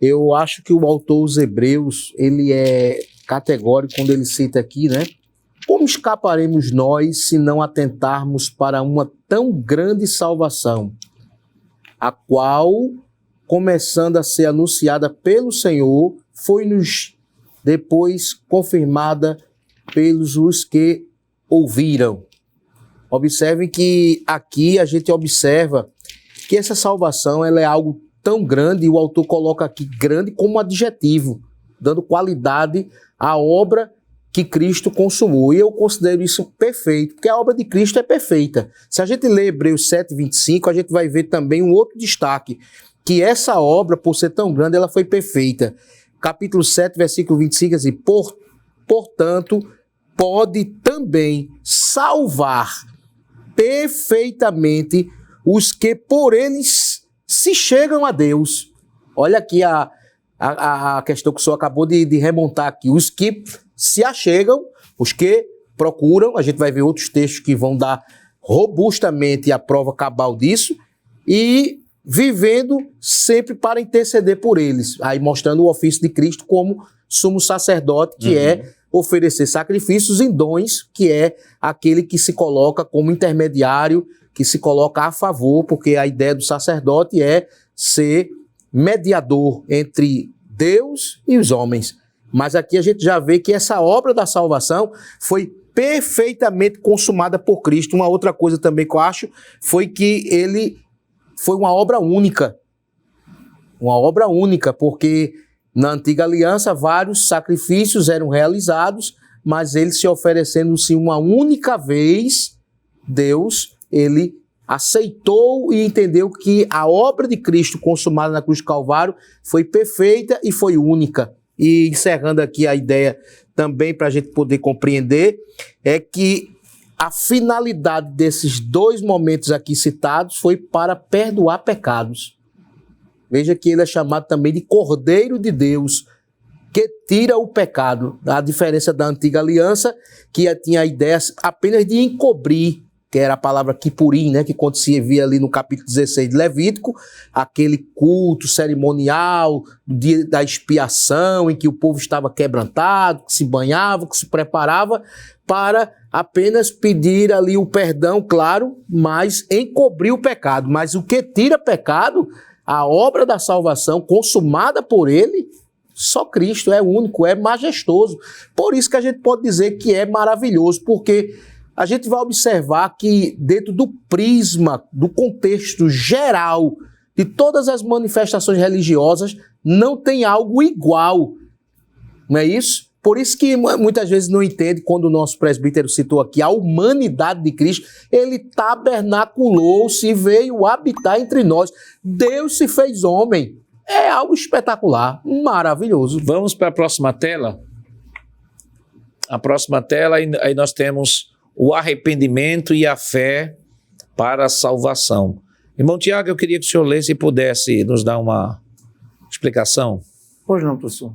Eu acho que o autor dos Hebreus, ele é categórico quando ele cita aqui, né? Como escaparemos nós se não atentarmos para uma tão grande salvação, a qual, começando a ser anunciada pelo Senhor, foi-nos depois confirmada pelos os que ouviram. Observem que aqui a gente observa que essa salvação ela é algo tão grande, e o autor coloca aqui grande como adjetivo, dando qualidade à obra que Cristo consumou. E eu considero isso perfeito, porque a obra de Cristo é perfeita. Se a gente ler Hebreus 7:25, a gente vai ver também um outro destaque, que essa obra, por ser tão grande, ela foi perfeita. Capítulo 7, versículo 25, assim, portanto, pode também salvar perfeitamente os que por eles se chegam a Deus. Olha aqui a questão que o senhor acabou de remontar aqui. Os que se achegam, os que procuram, a gente vai ver outros textos que vão dar robustamente a prova cabal disso, e vivendo sempre para interceder por eles, aí mostrando o ofício de Cristo como sumo sacerdote, que é oferecer sacrifícios em dons, que é aquele que se coloca como intermediário, que se coloca a favor, porque a ideia do sacerdote é ser mediador entre Deus e os homens. Mas aqui a gente já vê que essa obra da salvação foi perfeitamente consumada por Cristo. Uma outra coisa também que eu acho foi que ele foi uma obra única. Uma obra única, porque na antiga aliança vários sacrifícios eram realizados, mas ele se oferecendo-se uma única vez, Deus, ele aceitou e entendeu que a obra de Cristo consumada na cruz do Calvário foi perfeita e foi única. E encerrando aqui a ideia também para a gente poder compreender, é que a finalidade desses dois momentos aqui citados foi para perdoar pecados. Veja que ele é chamado também de Cordeiro de Deus, que tira o pecado. A diferença da antiga aliança, que tinha a ideia apenas de encobrir, que era a palavra Kipurim, né, que quando se via ali no capítulo 16 de Levítico, aquele culto cerimonial, do dia da expiação, em que o povo estava quebrantado, que se banhava, que se preparava para apenas pedir ali o perdão, claro, mas encobrir o pecado. Mas o que tira pecado, a obra da salvação consumada por ele, só Cristo é único, é majestoso. Por isso que a gente pode dizer que é maravilhoso, porque a gente vai observar que dentro do prisma, do contexto geral de todas as manifestações religiosas, não tem algo igual, não é isso? Por isso que muitas vezes não entende quando o nosso presbítero citou aqui a humanidade de Cristo, ele tabernaculou-se e veio habitar entre nós. Deus se fez homem. É algo espetacular, maravilhoso. Vamos para a próxima tela? A próxima tela, aí nós temos o arrependimento e a fé para a salvação. Irmão Tiago, eu queria que o senhor lesse e pudesse nos dar uma explicação. Pois não, professor.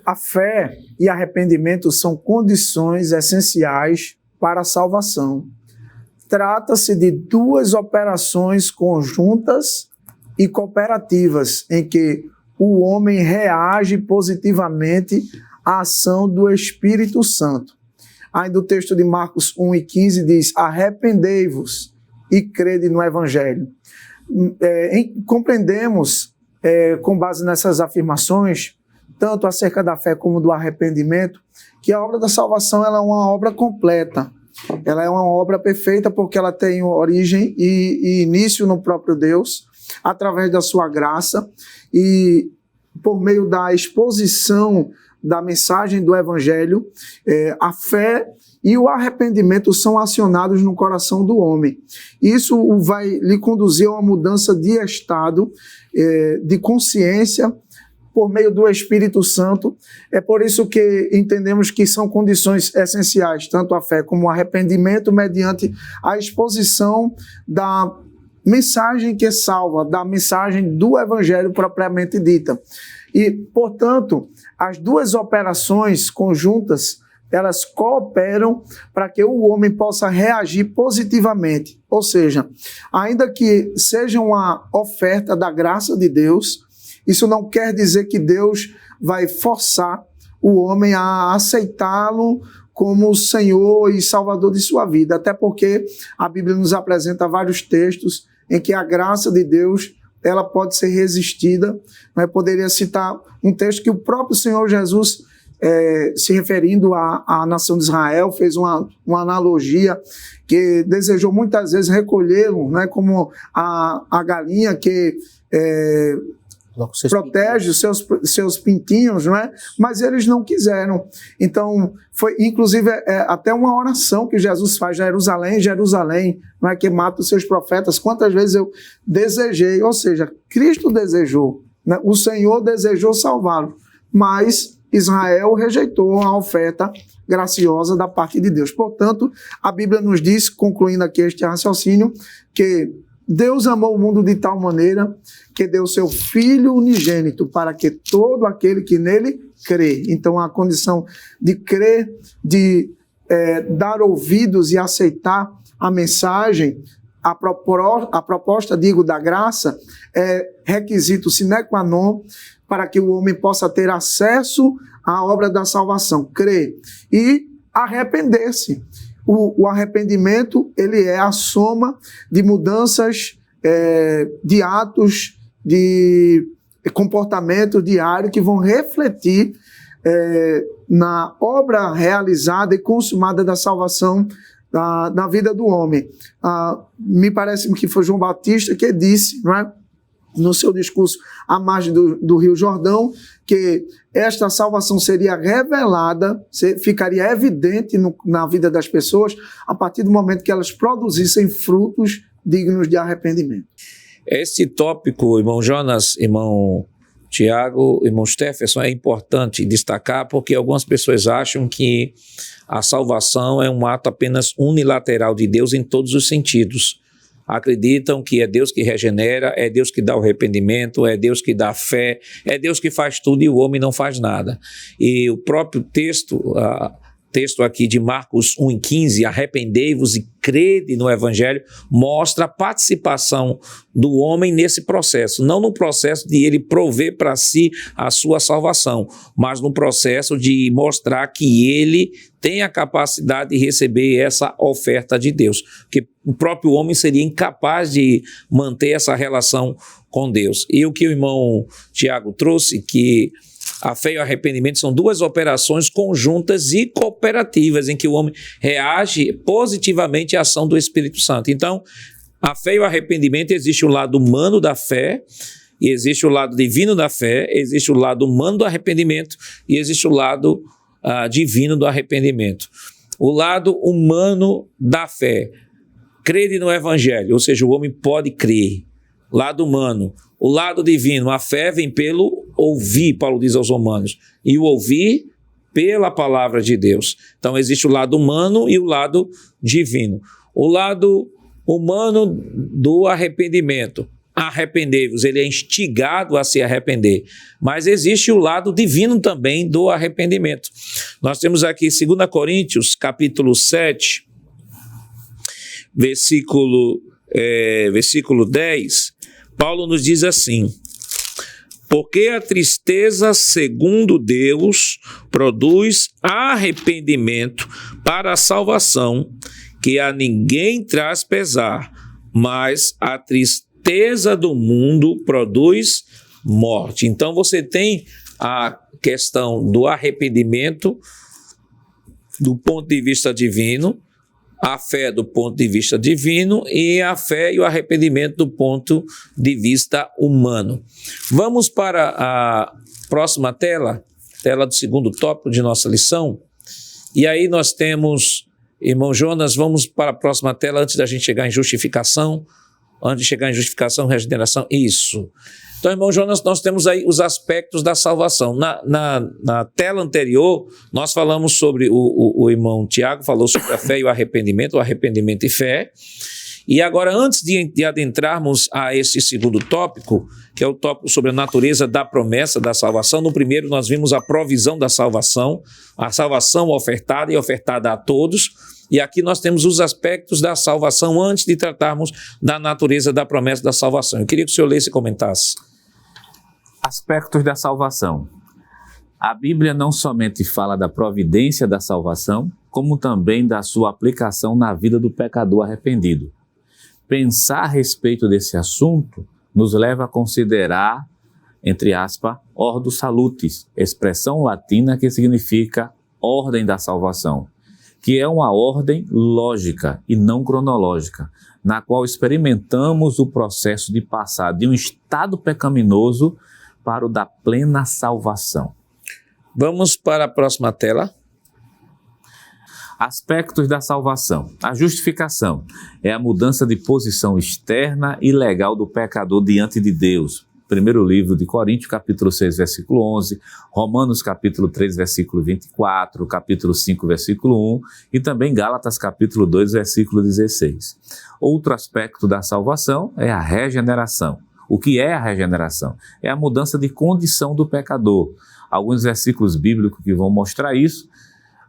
A fé e arrependimento são condições essenciais para a salvação. Trata-se de duas operações conjuntas e cooperativas em que o homem reage positivamente à ação do Espírito Santo. Ainda o texto de Marcos 1:15 diz: arrependei-vos e crede no Evangelho. Compreendemos, com base nessas afirmações, tanto acerca da fé como do arrependimento, que a obra da salvação ela é uma obra completa. Ela é uma obra perfeita porque ela tem origem e início no próprio Deus, através da sua graça e por meio da exposição da mensagem do Evangelho, a fé e o arrependimento são acionados no coração do homem. Isso vai lhe conduzir a uma mudança de estado, de consciência, por meio do Espírito Santo. É por isso que entendemos que são condições essenciais, tanto a fé como o arrependimento, mediante a exposição da mensagem que salva, da mensagem do Evangelho propriamente dita. E, portanto, as duas operações conjuntas, elas cooperam para que o homem possa reagir positivamente. Ou seja, ainda que seja uma oferta da graça de Deus, isso não quer dizer que Deus vai forçar o homem a aceitá-lo como Senhor e Salvador de sua vida, até porque a Bíblia nos apresenta vários textos em que a graça de Deus ela pode ser resistida. Eu poderia citar um texto que o próprio Senhor Jesus, se referindo à nação de Israel, fez uma analogia que desejou muitas vezes recolhê-lo, né, como a galinha que protege os seus pintinhos, não é? Mas eles não quiseram. Então, foi inclusive até uma oração que Jesus faz: Jerusalém, Jerusalém, não é, que mata os seus profetas. Quantas vezes eu desejei, ou seja, Cristo desejou, né? O Senhor desejou salvá-lo, mas Israel rejeitou a oferta graciosa da parte de Deus. Portanto, a Bíblia nos diz, concluindo aqui este raciocínio, que Deus amou o mundo de tal maneira que deu seu Filho unigênito para que todo aquele que nele crê. Então, a condição de crer, de dar ouvidos e aceitar a mensagem, a proposta, digo, da graça, é requisito sine qua non para que o homem possa ter acesso à obra da salvação. Crer e arrepender-se. O arrependimento, ele é a soma de mudanças de atos, de comportamento diário que vão refletir na obra realizada e consumada da salvação na vida do homem. Me parece que foi João Batista que disse, não é, no seu discurso à margem do Rio Jordão, que esta salvação seria revelada, ficaria evidente na vida das pessoas a partir do momento que elas produzissem frutos dignos de arrependimento. Esse tópico, irmão Jonas, irmão Tiago, irmão Stefferson, é importante destacar porque algumas pessoas acham que a salvação é um ato apenas unilateral de Deus em todos os sentidos. Acreditam que é Deus que regenera, é Deus que dá o arrependimento, é Deus que dá a fé, é Deus que faz tudo e o homem não faz nada. E o próprio texto aqui de Marcos 1:15, arrependei-vos e crede no Evangelho, mostra a participação do homem nesse processo, não no processo de ele prover para si a sua salvação, mas no processo de mostrar que ele tem a capacidade de receber essa oferta de Deus, porque o próprio homem seria incapaz de manter essa relação com Deus. E o que o irmão Tiago trouxe, que a fé e o arrependimento são duas operações conjuntas e cooperativas em que o homem reage positivamente à ação do Espírito Santo. Então, a fé e o arrependimento, existe o lado humano da fé, e existe o lado divino da fé, existe o lado humano do arrependimento e existe o lado divino do arrependimento. O lado humano da fé, crede no Evangelho, ou seja, o homem pode crer. Lado humano. O lado divino, a fé vem pelo ouvir, Paulo diz aos Romanos, e o ouvir pela palavra de Deus. Então existe o lado humano e o lado divino. O lado humano do arrependimento, arrependei-vos, ele é instigado a se arrepender. Mas existe o lado divino também do arrependimento. Nós temos aqui 2 Coríntios, capítulo 7, versículo 10, Paulo nos diz assim: porque a tristeza, segundo Deus, produz arrependimento para a salvação, que a ninguém traz pesar, mas a tristeza do mundo produz morte. Então você tem a questão do arrependimento do ponto de vista divino, a fé do ponto de vista divino e a fé e o arrependimento do ponto de vista humano. Vamos para a próxima tela do segundo tópico de nossa lição. E aí nós temos, irmão Jonas, vamos para a próxima tela antes da gente chegar em justificação. Antes de chegar em justificação, regeneração, isso. Então, irmão Jonas, nós temos aí os aspectos da salvação. Na tela anterior, nós falamos sobre, o irmão Tiago falou sobre a fé e o arrependimento e fé. E agora, antes de adentrarmos a esse segundo tópico, que é o tópico sobre a natureza da promessa da salvação, no primeiro nós vimos a provisão da salvação, a salvação ofertada e ofertada a todos. E aqui nós temos os aspectos da salvação antes de tratarmos da natureza da promessa da salvação. Eu queria que o senhor lesse e comentasse. Aspectos da salvação. A Bíblia não somente fala da providência da salvação, como também da sua aplicação na vida do pecador arrependido. Pensar a respeito desse assunto nos leva a considerar, entre aspas, ordo salutis, expressão latina que significa ordem da salvação, que é uma ordem lógica e não cronológica, na qual experimentamos o processo de passar de um estado pecaminoso para o da plena salvação. Vamos para a próxima tela. Aspectos da salvação. A justificação é a mudança de posição externa e legal do pecador diante de Deus. Primeiro livro de Coríntios, capítulo 6, versículo 11, Romanos, capítulo 3, versículo 24, capítulo 5, versículo 1 e também Gálatas, capítulo 2, versículo 16. Outro aspecto da salvação é a regeneração. O que é a regeneração? É a mudança de condição do pecador. Alguns versículos bíblicos que vão mostrar isso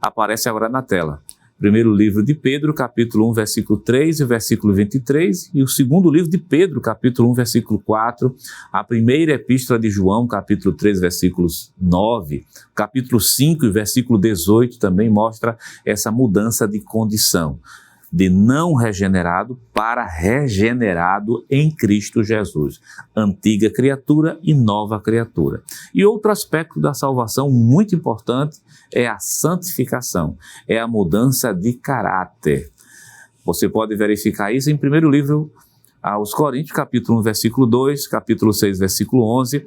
aparecem agora na tela. Primeiro livro de Pedro, capítulo 1, versículo 3 e versículo 23, e o segundo livro de Pedro, capítulo 1, versículo 4, a primeira epístola de João, capítulo 3, versículos 9, capítulo 5 e versículo 18 também mostra essa mudança de condição, de não regenerado para regenerado em Cristo Jesus, antiga criatura e nova criatura. E outro aspecto da salvação muito importante é a santificação, é a mudança de caráter. Você pode verificar isso em primeiro livro aos Coríntios, capítulo 1, versículo 2, capítulo 6, versículo 11,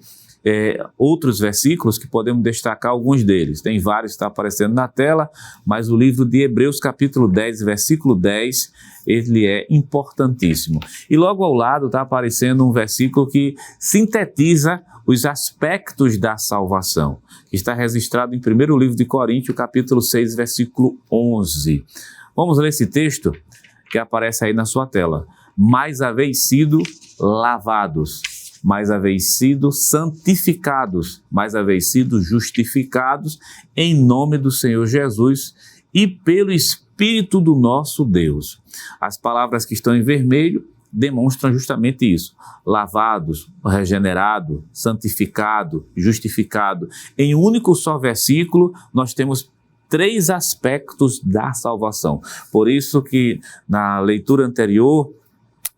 outros versículos que podemos destacar alguns deles. Tem vários que estão aparecendo na tela, mas o livro de Hebreus, capítulo 10, versículo 10, ele é importantíssimo. E logo ao lado está aparecendo um versículo que sintetiza os aspectos da salvação, que está registrado em primeiro livro de Coríntios, capítulo 6, versículo 11. Vamos ler esse texto que aparece aí na sua tela. Mas haveis sido lavados, mas haveis sido santificados, mas haveis sido justificados em nome do Senhor Jesus e pelo Espírito do nosso Deus. As palavras que estão em vermelho demonstram justamente isso. Lavados, regenerado, santificado, justificado. Em um único só versículo, nós temos 3 aspectos da salvação. Por isso que na leitura anterior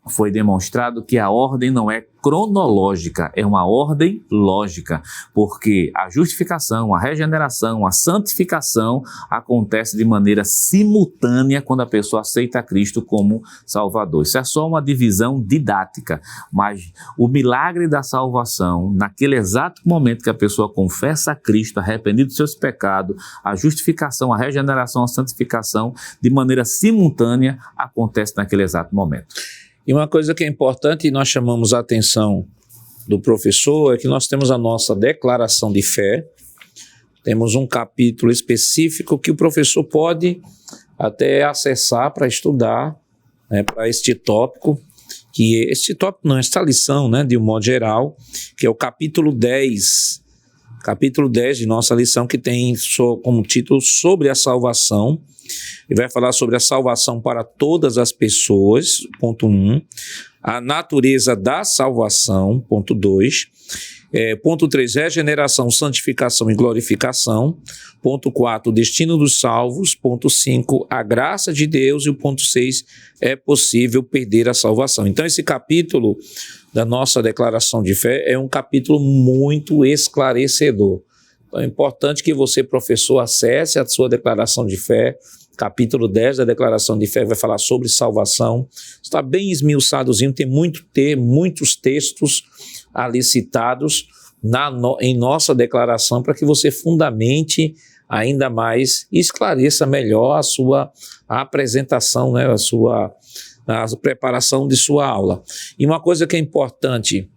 foi demonstrado que a ordem não é cronológica, é uma ordem lógica, porque a justificação, a regeneração, a santificação acontece de maneira simultânea quando a pessoa aceita Cristo como Salvador. Isso é só uma divisão didática, mas o milagre da salvação, naquele exato momento que a pessoa confessa a Cristo, arrependido dos seus pecados, a justificação, a regeneração, a santificação, de maneira simultânea, acontece naquele exato momento. E uma coisa que é importante e nós chamamos a atenção do professor é que nós temos a nossa declaração de fé, temos um capítulo específico que o professor pode até acessar para estudar, né, para este tópico, esta lição, né, de um modo geral, que é o capítulo 10 de nossa lição, que tem como título sobre a salvação. Ele vai falar sobre a salvação para todas as pessoas, ponto 1, a natureza da salvação, ponto 2, Ponto 3, regeneração, santificação e glorificação. Ponto 4, destino dos salvos. Ponto 5, a graça de Deus. E o ponto 6, é possível perder a salvação. Então, esse capítulo da nossa declaração de fé é um capítulo muito esclarecedor. Então, é importante que você, professor, acesse a sua declaração de fé. Capítulo 10 da declaração de fé vai falar sobre salvação. Está bem esmiuçadozinho, tem muitos textos ali citados em nossa declaração para que você fundamente ainda mais e esclareça melhor a apresentação, né, a preparação de sua aula. E uma coisa que é importante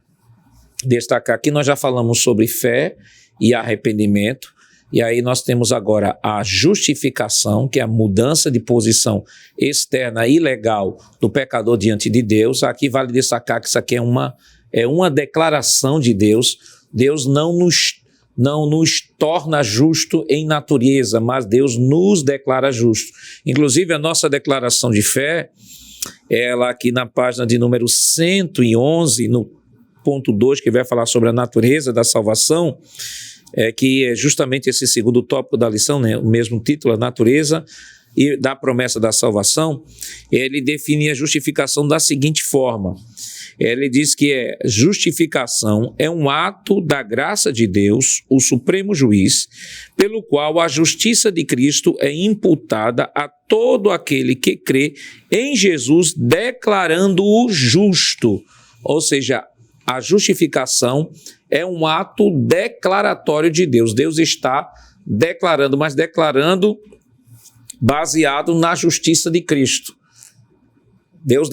destacar aqui, nós já falamos sobre fé e arrependimento. E aí nós temos agora a justificação, que é a mudança de posição externa e legal do pecador diante de Deus. Aqui vale destacar que isso aqui é uma declaração de Deus. Deus não nos torna justo em natureza, mas Deus nos declara justo. Inclusive a nossa declaração de fé, ela aqui na página de número 111, no ponto 2, que vai falar sobre a natureza da salvação, que é justamente esse segundo tópico da lição, né? O mesmo título, a natureza e da promessa da salvação. Ele define a justificação da seguinte forma: ele diz que justificação é um ato da graça de Deus, o supremo juiz, pelo qual a justiça de Cristo é imputada a todo aquele que crê em Jesus, declarando-o justo. Ou seja, a justificação é um ato declaratório de Deus. Deus está declarando, mas declarando baseado na justiça de Cristo. Deus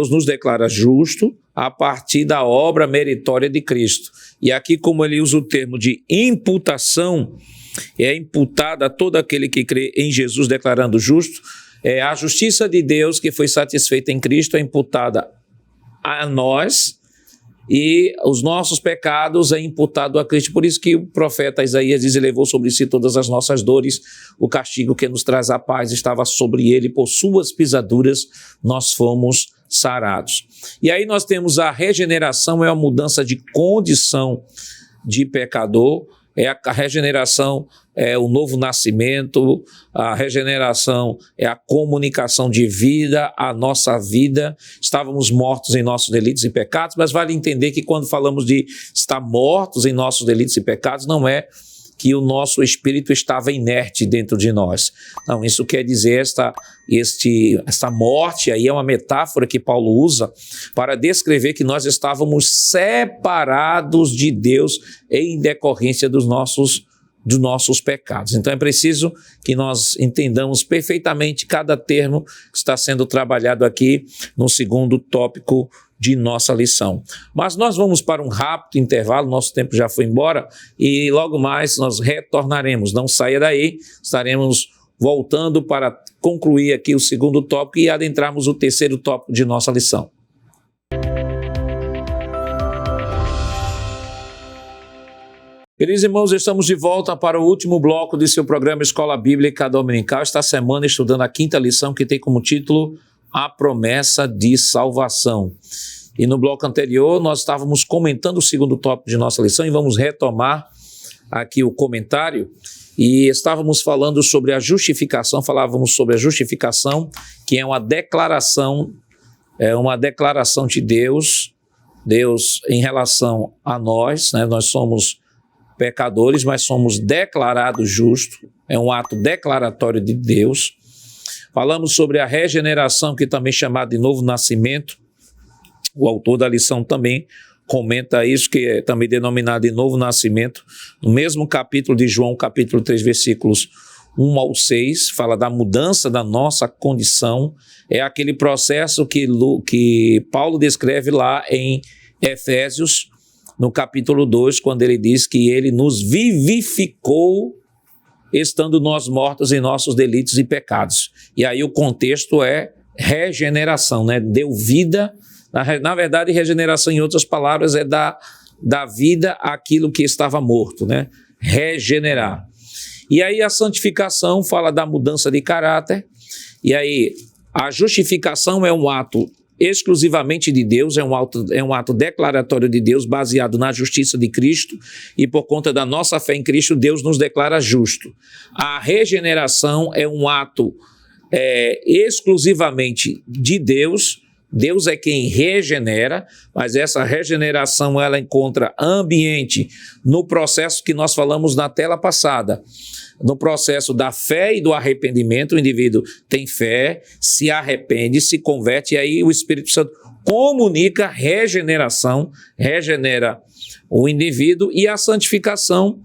nos declara justo a partir da obra meritória de Cristo. E aqui, como ele usa o termo de imputação, é imputada a todo aquele que crê em Jesus, declarando justo. A justiça de Deus que foi satisfeita em Cristo é imputada a nós, e os nossos pecados é imputado a Cristo. Por isso que o profeta Isaías diz: ele levou sobre si todas as nossas dores, o castigo que nos traz a paz estava sobre ele, por suas pisaduras nós fomos sarados. E aí nós temos a regeneração, é a mudança de condição de pecador. A regeneração é o novo nascimento, a regeneração é a comunicação de vida, a nossa vida. Estávamos mortos em nossos delitos e pecados, mas vale entender que quando falamos de estar mortos em nossos delitos e pecados, não é que o nosso espírito estava inerte dentro de nós. Não, isso quer dizer esta morte aí é uma metáfora que Paulo usa para descrever que nós estávamos separados de Deus em decorrência dos nossos pecados. Então é preciso que nós entendamos perfeitamente cada termo que está sendo trabalhado aqui no segundo tópico de nossa lição. Mas nós vamos para um rápido intervalo, nosso tempo já foi embora, e logo mais nós retornaremos. Não saia daí, estaremos voltando para concluir aqui o segundo tópico e adentrarmos o terceiro tópico de nossa lição. Queridos irmãos, estamos de volta para o último bloco de seu programa Escola Bíblica Dominical. Esta semana estudando a quinta lição, que tem como título A Promessa de Salvação. E no bloco anterior nós estávamos comentando o segundo tópico de nossa lição e vamos retomar aqui o comentário. E estávamos falando sobre a justificação, falávamos sobre a justificação, que é uma declaração de Deus em relação a nós, né? Nós somos pecadores, mas somos declarados justos, é um ato declaratório de Deus. Falamos sobre a regeneração, que também é chamada de novo nascimento. O autor da lição também comenta isso, que é também denominado de novo nascimento. No mesmo capítulo de João, capítulo 3, versículos 1 ao 6, fala da mudança da nossa condição. É aquele processo que Paulo descreve lá em Efésios, no capítulo 2, quando ele diz que ele nos vivificou estando nós mortos em nossos delitos e pecados. E aí o contexto é regeneração, né? Deu vida. Na verdade, regeneração, em outras palavras, é dar vida àquilo que estava morto, né? Regenerar. E aí a santificação fala da mudança de caráter. E aí a justificação é um ato exclusivamente de Deus, é um ato declaratório de Deus, baseado na justiça de Cristo, e por conta da nossa fé em Cristo, Deus nos declara justo. A regeneração é um ato exclusivamente de Deus. Deus é quem regenera, mas essa regeneração ela encontra ambiente no processo que nós falamos na tela passada, no processo da fé e do arrependimento. O indivíduo tem fé, se arrepende, se converte, e aí o Espírito Santo comunica regeneração, regenera o indivíduo. E a santificação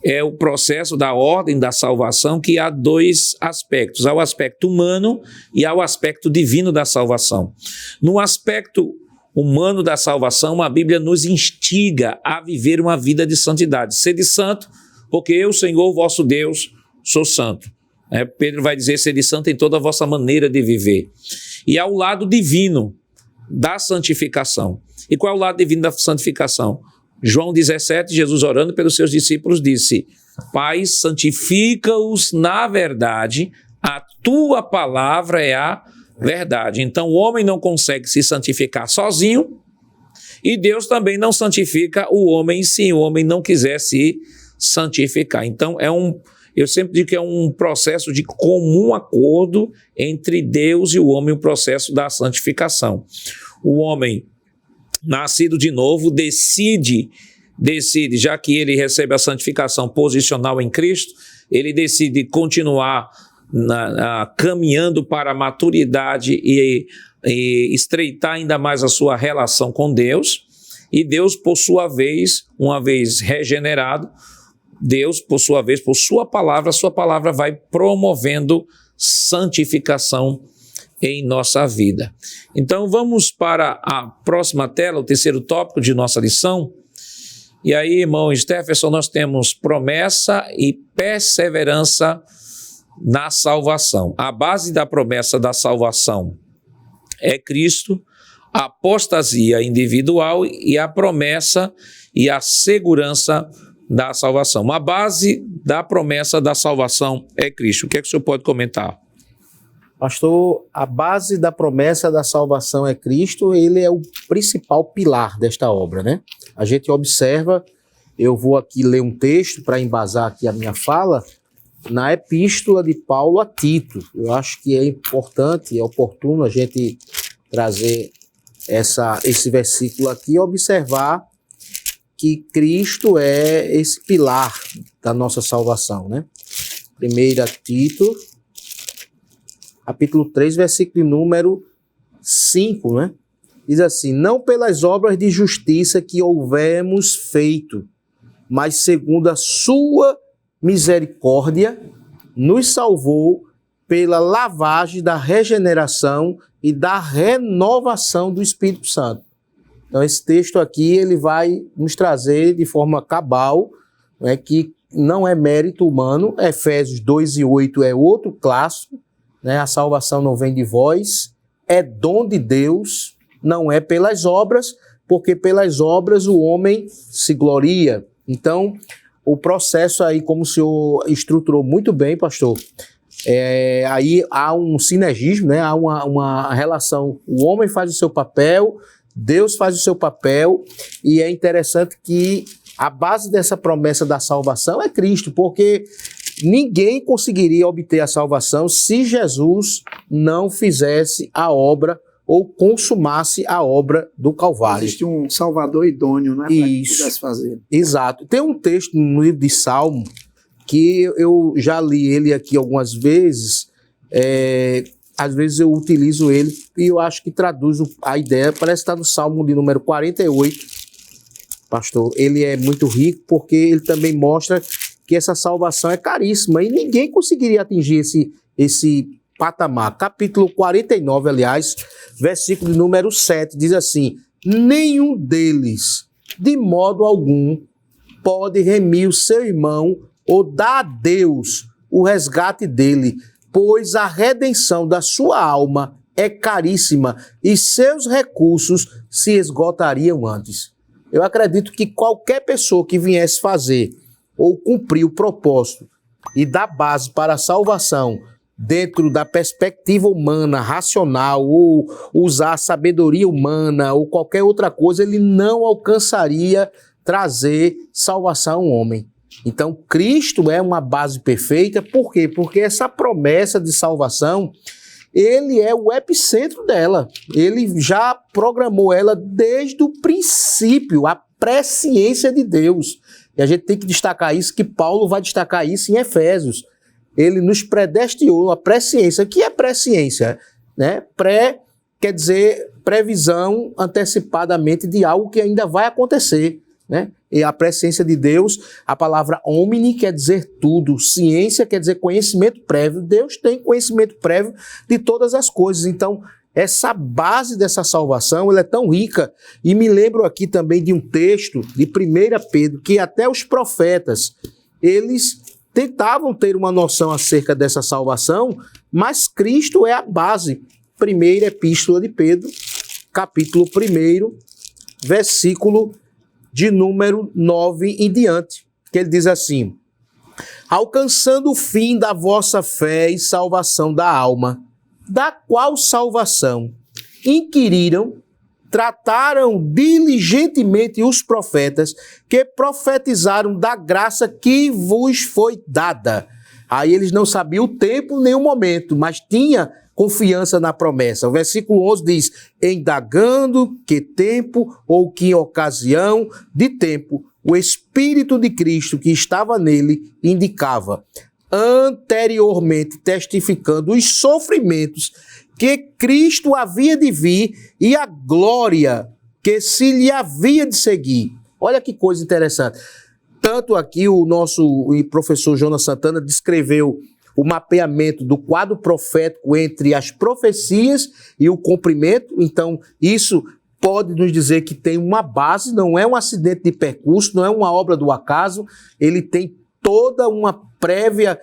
é o processo da ordem da salvação, que há dois aspectos: há o aspecto humano e há o aspecto divino da salvação. No aspecto humano da salvação, a Bíblia nos instiga a viver uma vida de santidade. Sede santo, porque eu, Senhor, vosso Deus, sou santo. Pedro vai dizer: sede santo em toda a vossa maneira de viver. E há o lado divino da santificação. E qual é o lado divino da santificação? João 17, Jesus orando pelos seus discípulos disse: Pai, santifica-os na verdade, a tua palavra é a verdade. Então o homem não consegue se santificar sozinho, e Deus também não santifica o homem se o homem não quiser se santificar. Então eu sempre digo que é um processo de comum acordo entre Deus e o homem, o processo da santificação. O homem nascido de novo decide, já que ele recebe a santificação posicional em Cristo, ele decide continuar caminhando para a maturidade e estreitar ainda mais a sua relação com Deus. E Deus, por sua vez, uma vez regenerado, Deus, por sua vez, por sua palavra vai promovendo santificação em nossa vida. Então vamos para a próxima tela, o terceiro tópico de nossa lição. E aí, irmão Stephenson, nós temos promessa e perseverança na salvação. A base da promessa da salvação é Cristo, a apostasia individual e a promessa e a segurança da salvação. A base da promessa da salvação é Cristo. O que é que o senhor pode comentar? Pastor, a base da promessa da salvação é Cristo. Ele é o principal pilar desta obra, né? A gente observa, eu vou aqui ler um texto para embasar aqui a minha fala, na epístola de Paulo a Tito. Eu acho que é importante, é oportuno a gente trazer esse versículo aqui e observar que Cristo é esse pilar da nossa salvação, né? 1 Tito, capítulo 3, versículo número 5, né? Diz assim: não pelas obras de justiça que houvemos feito, mas segundo a sua misericórdia, nos salvou pela lavagem da regeneração e da renovação do Espírito Santo. Então esse texto aqui ele vai nos trazer de forma cabal, né, que não é mérito humano. Efésios 2:8 é outro clássico, né? A salvação não vem de vós, é dom de Deus, não é pelas obras, porque pelas obras o homem se gloria. Então, o processo aí, como o senhor estruturou muito bem, pastor, aí há um sinergismo, né? Há uma relação, o homem faz o seu papel, Deus faz o seu papel, e é interessante que a base dessa promessa da salvação é Cristo, porque ninguém conseguiria obter a salvação se Jesus não fizesse a obra ou consumasse a obra do Calvário. Existe um Salvador idôneo, né, para que pudesse fazer. Exato. Tem um texto no livro de Salmo que eu já li ele aqui algumas vezes, às vezes eu utilizo ele e eu acho que traduz a ideia. Parece que está no Salmo de número 48, pastor. Ele é muito rico porque ele também mostra que essa salvação é caríssima e ninguém conseguiria atingir esse patamar. Capítulo 49, aliás, versículo número 7, diz assim: nenhum deles, de modo algum, pode remir o seu irmão ou dar a Deus o resgate dele, pois a redenção da sua alma é caríssima e seus recursos se esgotariam antes. Eu acredito que qualquer pessoa que viesse fazer ou cumprir o propósito e dar base para a salvação dentro da perspectiva humana, racional, ou usar a sabedoria humana, ou qualquer outra coisa, ele não alcançaria trazer salvação ao homem. Então, Cristo é uma base perfeita. Por quê? Porque essa promessa de salvação, ele é o epicentro dela. Ele já programou ela desde o princípio, a presciência de Deus. E a gente tem que destacar isso, que Paulo vai destacar isso em Efésios. Ele nos predestinou a presciência. O que é presciência? Né? Pré quer dizer previsão antecipadamente de algo que ainda vai acontecer. Né? E a presciência de Deus, a palavra omni quer dizer tudo, ciência quer dizer conhecimento prévio. Deus tem conhecimento prévio de todas as coisas. Então, essa base dessa salvação, ela é tão rica. E me lembro aqui também de um texto de 1 Pedro, que até os profetas, eles tentavam ter uma noção acerca dessa salvação, mas Cristo é a base. Primeira Epístola de Pedro, capítulo 1, versículo de número 9 em diante, que ele diz assim: alcançando o fim da vossa fé e salvação da alma, da qual salvação inquiriram, trataram diligentemente os profetas que profetizaram da graça que vos foi dada. Aí eles não sabiam o tempo nem o momento, mas tinha confiança na promessa. O versículo 11 diz: indagando que tempo ou que ocasião de tempo o Espírito de Cristo que estava nele indicava, anteriormente testificando os sofrimentos que Cristo havia de vir e a glória que se lhe havia de seguir. Olha que coisa interessante. Tanto aqui o nosso professor Jonas Santana descreveu o mapeamento do quadro profético entre as profecias e o cumprimento. Então, isso pode nos dizer que tem uma base, não é um acidente de percurso, não é uma obra do acaso, ele tem toda uma prévia,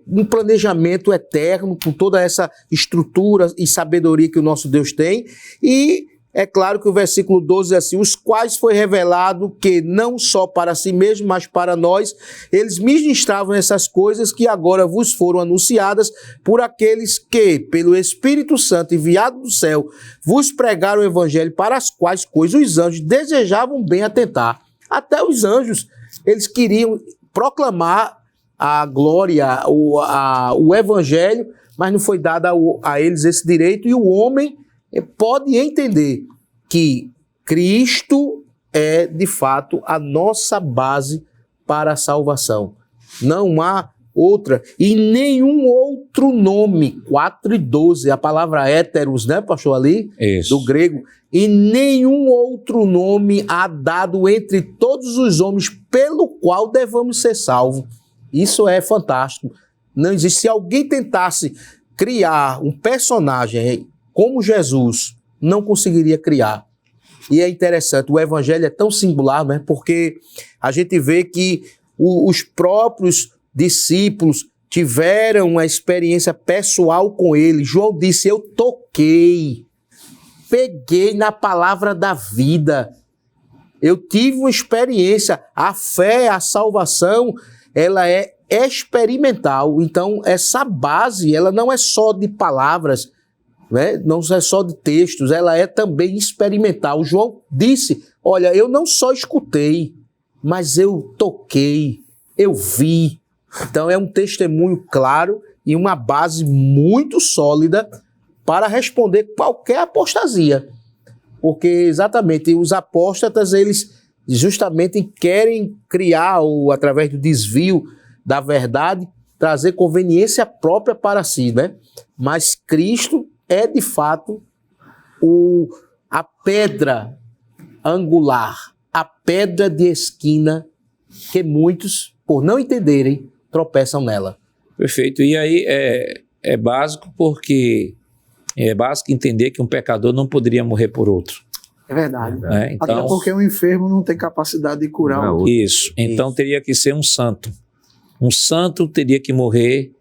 um planejamento eterno, com toda essa estrutura e sabedoria que o nosso Deus tem. E é claro que o versículo 12 é assim: os quais foi revelado que não só para si mesmo, mas para nós, eles ministravam essas coisas que agora vos foram anunciadas por aqueles que, pelo Espírito Santo enviado do céu, vos pregaram o evangelho, para as quais coisas os anjos desejavam bem atentar. Até os anjos, eles queriam proclamar a glória, o evangelho, mas não foi dado a eles esse direito, e o homem pode entender que Cristo é, de fato, a nossa base para a salvação. Não há outra, e nenhum outro nome. 4:12, a palavra héteros, né, pastor, ali? Isso. Do grego. E nenhum outro nome há dado entre todos os homens pelo qual devamos ser salvos. Isso é fantástico. Não existe. Se alguém tentasse criar um personagem como Jesus, não conseguiria criar. E é interessante, o evangelho é tão singular, né? Porque a gente vê que os próprios discípulos tiveram uma experiência pessoal com ele. João disse: eu peguei na palavra da vida. Eu tive uma experiência. A fé, a salvação, ela é experimental. Então, essa base, ela não é só de palavras, né? Não é só de textos, ela é também experimental. O João disse: olha, eu não só escutei, mas eu toquei, eu vi. Então é um testemunho claro e uma base muito sólida para responder qualquer apostasia. Porque exatamente os apóstatas, eles justamente querem criar, ou através do desvio da verdade, trazer conveniência própria para si, né? Mas Cristo é, de fato, a pedra angular, a pedra de esquina que muitos, por não entenderem, tropeçam nela. Perfeito. E aí é básico, porque é básico entender que um pecador não poderia morrer por outro. É verdade. Então, até porque um enfermo não tem capacidade de curar o outro. Isso. Então teria que ser um santo. Um santo teria que morrer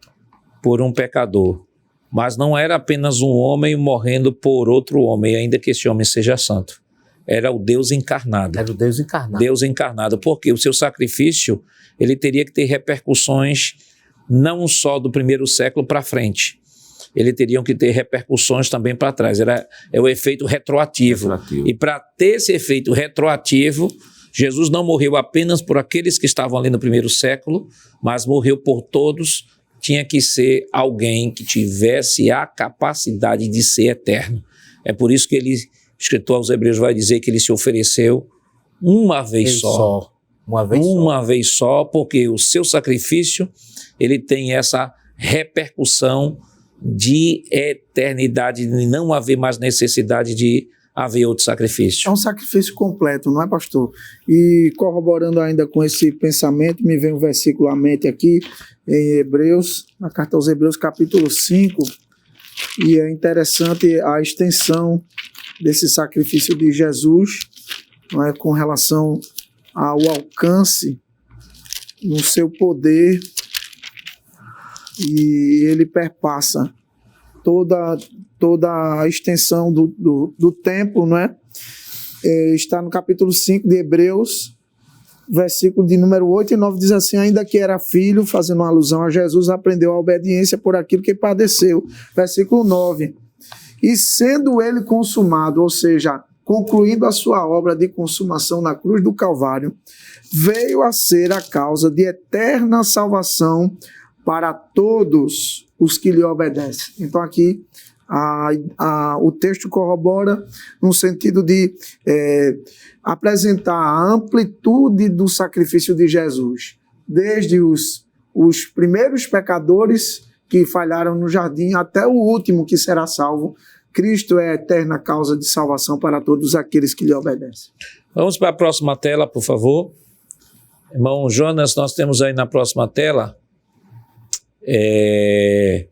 por um pecador. Mas não era apenas um homem morrendo por outro homem, ainda que esse homem seja santo. Era o Deus encarnado. Era o Deus encarnado. Deus encarnado, porque o seu sacrifício, ele teria que ter repercussões não só do primeiro século para frente. Eles teriam que ter repercussões também para trás. É o efeito retroativo. E para ter esse efeito retroativo, Jesus não morreu apenas por aqueles que estavam ali no primeiro século, mas morreu por todos. Tinha que ser alguém que tivesse a capacidade de ser eterno. É por isso que o escritor aos Hebreus vai dizer que ele se ofereceu uma vez só. Uma vez só, porque o seu sacrifício, ele tem essa repercussão de eternidade, de não haver mais necessidade de haver outro sacrifício. É um sacrifício completo, não é, pastor? E corroborando ainda com esse pensamento, me vem um versículo à mente aqui, em Hebreus, na carta aos Hebreus, capítulo 5, e é interessante a extensão desse sacrifício de Jesus, não é, com relação ao alcance no seu poder, e ele perpassa toda a extensão do templo, não é? Está no capítulo 5 de Hebreus, versículo de número 8 e 9, diz assim: ainda que era filho, fazendo uma alusão a Jesus, aprendeu a obediência por aquilo que padeceu. Versículo 9, e sendo ele consumado, ou seja, concluindo a sua obra de consumação na cruz do Calvário, veio a ser a causa de eterna salvação para todos os que lhe obedecem. Então aqui o texto corrobora no sentido de apresentar a amplitude do sacrifício de Jesus, desde os primeiros pecadores que falharam no jardim até o último que será salvo. Cristo é a eterna causa de salvação para todos aqueles que lhe obedecem. Vamos para a próxima tela, por favor. Irmão Jonas, nós temos aí na próxima tela. É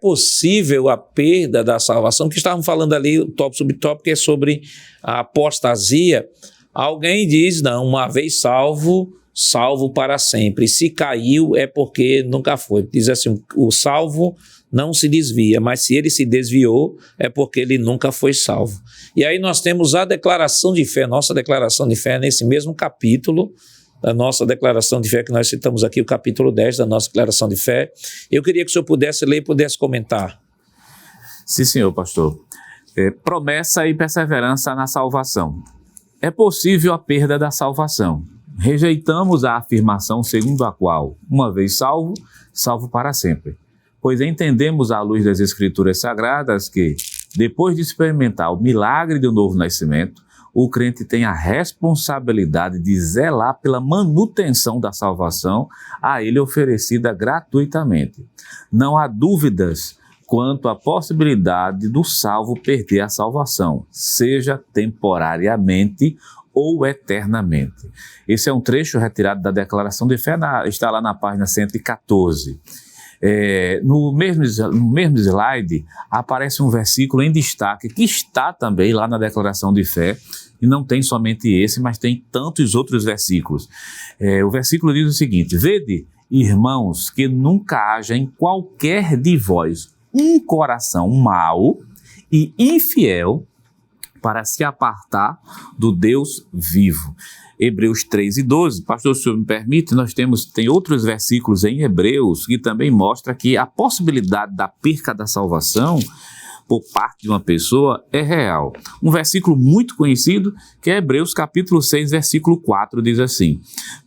possível a perda da salvação, que estavam falando ali, o top subtópico é sobre a apostasia. Alguém diz, não, uma vez salvo, salvo para sempre. Se caiu é porque nunca foi. Diz assim, o salvo não se desvia, mas se ele se desviou é porque ele nunca foi salvo. E aí nós temos a declaração de fé, nossa declaração de fé nesse mesmo capítulo da nossa declaração de fé, que nós citamos aqui, o capítulo 10 da nossa declaração de fé. Eu queria que o senhor pudesse ler e pudesse comentar. Sim, senhor pastor. Promessa e perseverança na salvação. É possível a perda da salvação. Rejeitamos a afirmação segundo a qual, uma vez salvo, salvo para sempre. Pois entendemos à luz das Escrituras Sagradas que, depois de experimentar o milagre do novo nascimento, o crente tem a responsabilidade de zelar pela manutenção da salvação a ele oferecida gratuitamente. Não há dúvidas quanto à possibilidade do salvo perder a salvação, seja temporariamente ou eternamente. Esse é um trecho retirado da Declaração de Fé, está lá na página 114. No mesmo slide aparece um versículo em destaque que está também lá na Declaração de Fé, e não tem somente esse, mas tem tantos outros versículos. O versículo diz o seguinte: vede, irmãos, que nunca haja em qualquer de vós um coração mau e infiel para se apartar do Deus vivo. Hebreus 3 e 12, pastor, se o senhor me permite, tem outros versículos em Hebreus que também mostra que a possibilidade da perca da salvação por parte de uma pessoa é real. Um versículo muito conhecido, que é Hebreus capítulo 6, versículo 4, diz assim: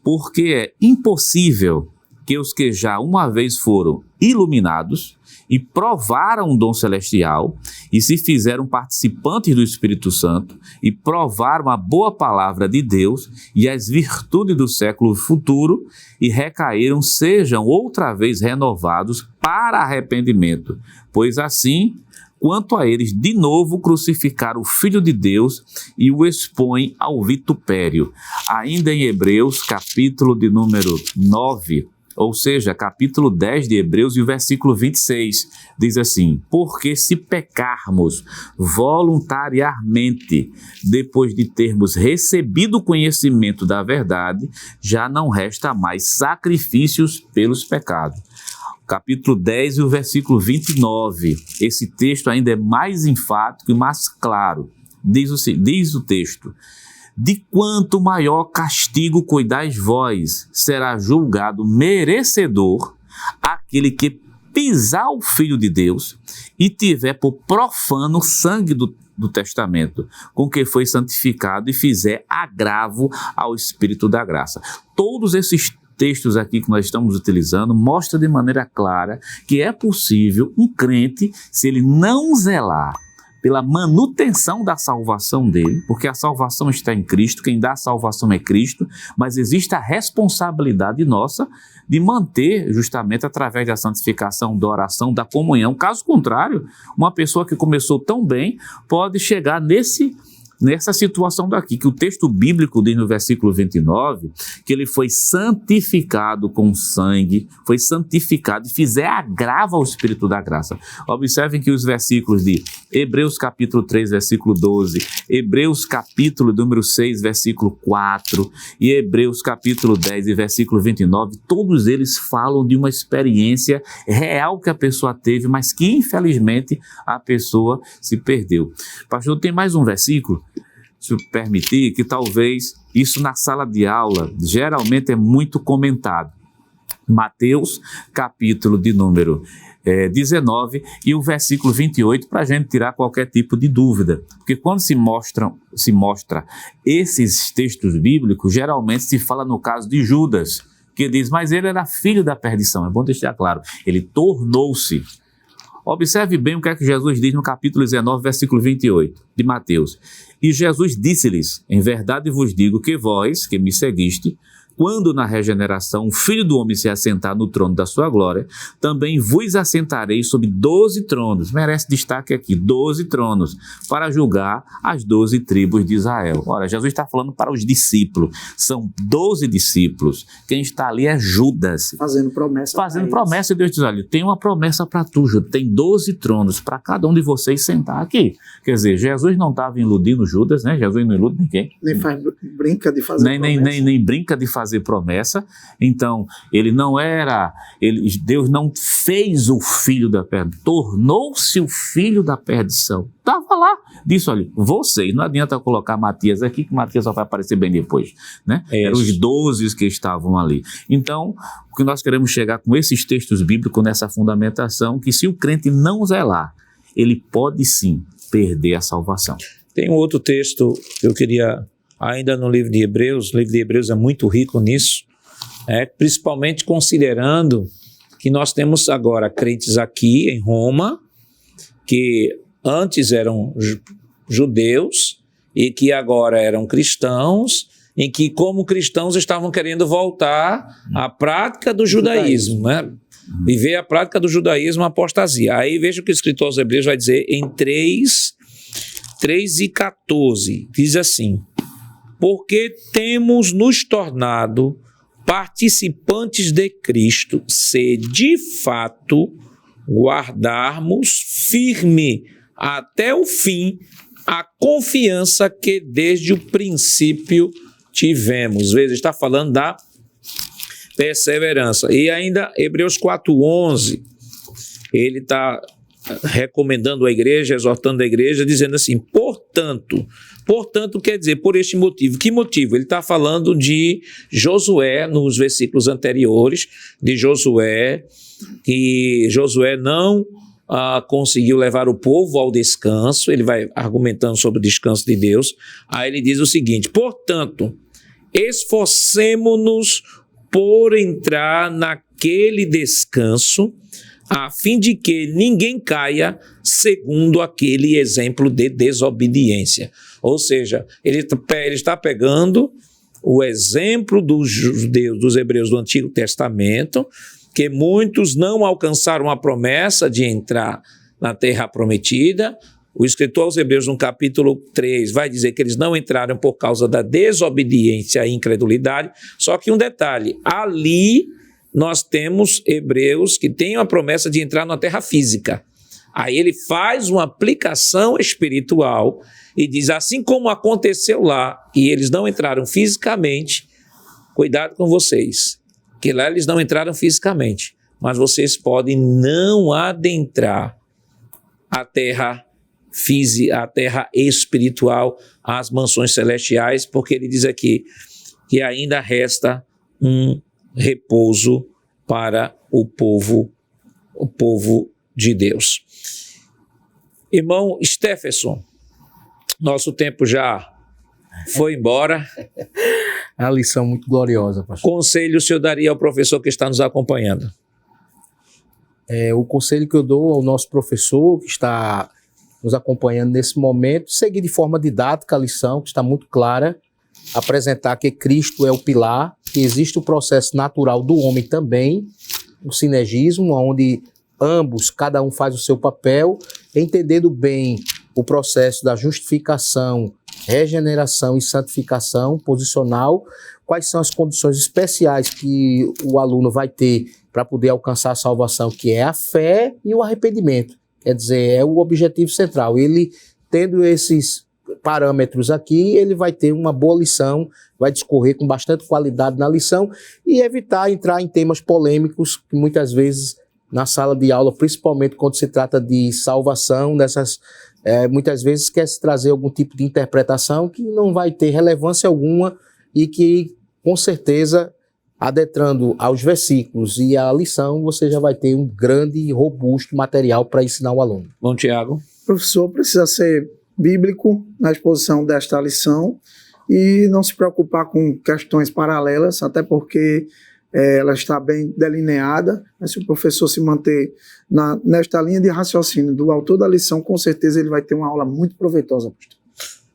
porque é impossível que os que já uma vez foram iluminados e provaram o dom celestial e se fizeram participantes do Espírito Santo e provaram a boa palavra de Deus e as virtudes do século futuro e recaíram, sejam outra vez renovados para arrependimento, pois assim, quanto a eles, de novo crucificaram o Filho de Deus e o expõem ao vitupério. Ainda em Hebreus, capítulo de número 9, ou seja, capítulo 10 de Hebreus e o versículo 26, diz assim: porque se pecarmos voluntariamente, depois de termos recebido o conhecimento da verdade, já não resta mais sacrifícios pelos pecados. Capítulo 10 e o versículo 29, esse texto ainda é mais enfático e mais claro. Diz o texto: de quanto maior castigo cuidais vós, será julgado merecedor aquele que pisar o Filho de Deus e tiver por profano o sangue do testamento, com que foi santificado e fizer agravo ao Espírito da graça. Todos esses textos aqui que nós estamos utilizando mostram de maneira clara que é possível um crente, se ele não zelar pela manutenção da salvação dele, porque a salvação está em Cristo, quem dá a salvação é Cristo, mas existe a responsabilidade nossa de manter justamente através da santificação, da oração, da comunhão. Caso contrário, uma pessoa que começou tão bem pode chegar nessa situação daqui, que o texto bíblico diz no versículo 29, que ele foi santificado com sangue, foi santificado e fizer agravo ao Espírito da graça. Observem que os versículos de Hebreus capítulo 3, versículo 12, Hebreus capítulo número 6, versículo 4 e Hebreus capítulo 10 e versículo 29, todos eles falam de uma experiência real que a pessoa teve, mas que infelizmente a pessoa se perdeu. Pastor, tem mais um versículo, se permitir, que talvez isso na sala de aula geralmente é muito comentado. Mateus, capítulo de número 19 e o versículo 28, para a gente tirar qualquer tipo de dúvida. Porque quando se mostra esses textos bíblicos, geralmente se fala no caso de Judas, que diz, mas ele era filho da perdição. É bom deixar claro, ele tornou-se. Observe bem o que é que Jesus diz no capítulo 19, versículo 28 de Mateus. E Jesus disse-lhes, em verdade vos digo que vós, que me seguiste, quando na regeneração o Filho do Homem se assentar no trono da sua glória, também vos assentarei sobre 12 tronos, merece destaque aqui, 12 tronos, para julgar as 12 tribos de Israel. Ora, Jesus está falando para os discípulos, são 12 discípulos, quem está ali é Judas. Fazendo promessa. E Deus diz, olha, tem uma promessa para tu, Judas, tem 12 tronos para cada um de vocês sentar aqui. Quer dizer, Jesus não estava iludindo Judas, né? Jesus não ilude ninguém. Brinca de fazer promessa. Nem brinca de fazer promessa. Então, ele não era, Deus não fez o filho da perdição, tornou-se o filho da perdição. Estava lá, disse, olha, vocês, não adianta colocar Matias aqui, que Matias só vai aparecer bem depois, né? Eram os 12 que estavam ali. Então, o que nós queremos chegar com esses textos bíblicos nessa fundamentação, que se o crente não zelar, ele pode sim perder a salvação. Tem um outro texto que eu queria, ainda no livro de Hebreus, o livro de Hebreus é muito rico nisso, principalmente considerando que nós temos agora crentes aqui em Roma, que antes eram judeus e que agora eram cristãos, em que como cristãos estavam querendo voltar à prática do judaísmo, né? Viver a prática do judaísmo, a apostasia. Aí veja o que o escritor aos Hebreus vai dizer em 3:14, diz assim: porque temos nos tornado participantes de Cristo, se de fato guardarmos firme até o fim a confiança que desde o princípio tivemos. Veja, está falando da perseverança. E ainda Hebreus 4:11, ele está recomendando a igreja, exortando a igreja, dizendo assim, portanto quer dizer, por este motivo. Que motivo? Ele está falando de Josué, nos versículos anteriores, de Josué, que Josué não conseguiu levar o povo ao descanso. Ele vai argumentando sobre o descanso de Deus. Aí ele diz o seguinte, portanto, esforcemo-nos por entrar naquele descanso, a fim de que ninguém caia segundo aquele exemplo de desobediência. Ou seja, ele está pegando o exemplo dos judeus, dos hebreus do Antigo Testamento, que muitos não alcançaram a promessa de entrar na terra prometida. O escritor aos Hebreus, no capítulo 3, vai dizer que eles não entraram por causa da desobediência e incredulidade. Só que um detalhe, ali nós temos hebreus que têm a promessa de entrar na terra física. Aí ele faz uma aplicação espiritual e diz, assim como aconteceu lá, e eles não entraram fisicamente, cuidado com vocês, que lá eles não entraram fisicamente, mas vocês podem não adentrar a terra física, a terra espiritual, as mansões celestiais, porque ele diz aqui que ainda resta um repouso para o povo de Deus. Irmão Stephenson, nosso tempo já foi embora. É uma lição muito gloriosa, pastor. Conselho o senhor daria ao professor que está nos acompanhando? O conselho que eu dou ao nosso professor que está nos acompanhando nesse momento, seguir de forma didática a lição, que está muito clara, apresentar que Cristo é o pilar, que existe o processo natural do homem também, o sinergismo, onde ambos, cada um faz o seu papel, entendendo bem o processo da justificação, regeneração e santificação posicional, quais são as condições especiais que o aluno vai ter para poder alcançar a salvação, que é a fé e o arrependimento. Quer dizer, é o objetivo central. Ele, tendo esses parâmetros aqui, ele vai ter uma boa lição, vai discorrer com bastante qualidade na lição e evitar entrar em temas polêmicos que muitas vezes na sala de aula, principalmente quando se trata de salvação, muitas vezes quer se trazer algum tipo de interpretação que não vai ter relevância alguma e que, com certeza, adentrando aos versículos e à lição, você já vai ter um grande e robusto material para ensinar o aluno. Bom, Tiago. O professor precisa ser bíblico na exposição desta lição e não se preocupar com questões paralelas, até porque ela está bem delineada, mas se o professor se manter nesta linha de raciocínio do autor da lição, com certeza ele vai ter uma aula muito proveitosa.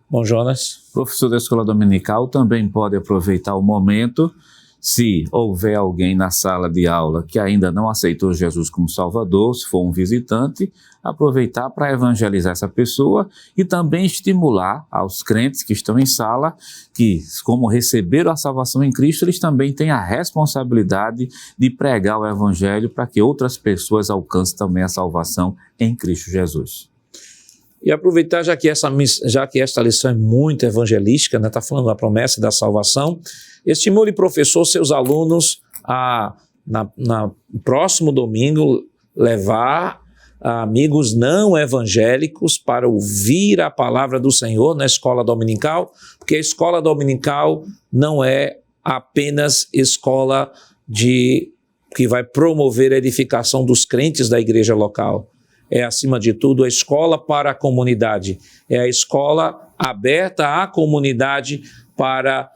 Bom, Jonas. O professor da escola dominical também pode aproveitar o momento, se houver alguém na sala de aula que ainda não aceitou Jesus como Salvador, se for um visitante, aproveitar para evangelizar essa pessoa e também estimular aos crentes que estão em sala que, como receberam a salvação em Cristo, eles também têm a responsabilidade de pregar o evangelho para que outras pessoas alcancem também a salvação em Cristo Jesus. E aproveitar, já que esta lição é muito evangelística, está falando da promessa da salvação, estimule, professor, seus alunos a, no próximo domingo, levar amigos não evangélicos para ouvir a palavra do Senhor na escola dominical, porque a escola dominical não é apenas escola que vai promover a edificação dos crentes da igreja local. É, acima de tudo, a escola para a comunidade. É a escola aberta à comunidade para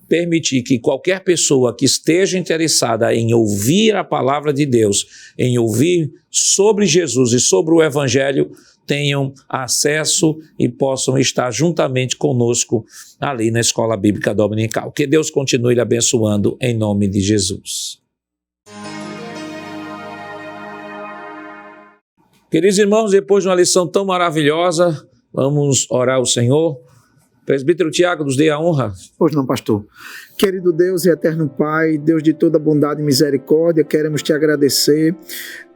permitir que qualquer pessoa que esteja interessada em ouvir a palavra de Deus, em ouvir sobre Jesus e sobre o Evangelho, tenham acesso e possam estar juntamente conosco ali na Escola Bíblica Dominical. Que Deus continue lhe abençoando em nome de Jesus. Queridos irmãos, depois de uma lição tão maravilhosa, vamos orar ao Senhor. Presbítero Tiago, nos dê a honra. Pois não, pastor. Querido Deus e eterno Pai, Deus de toda bondade e misericórdia, queremos te agradecer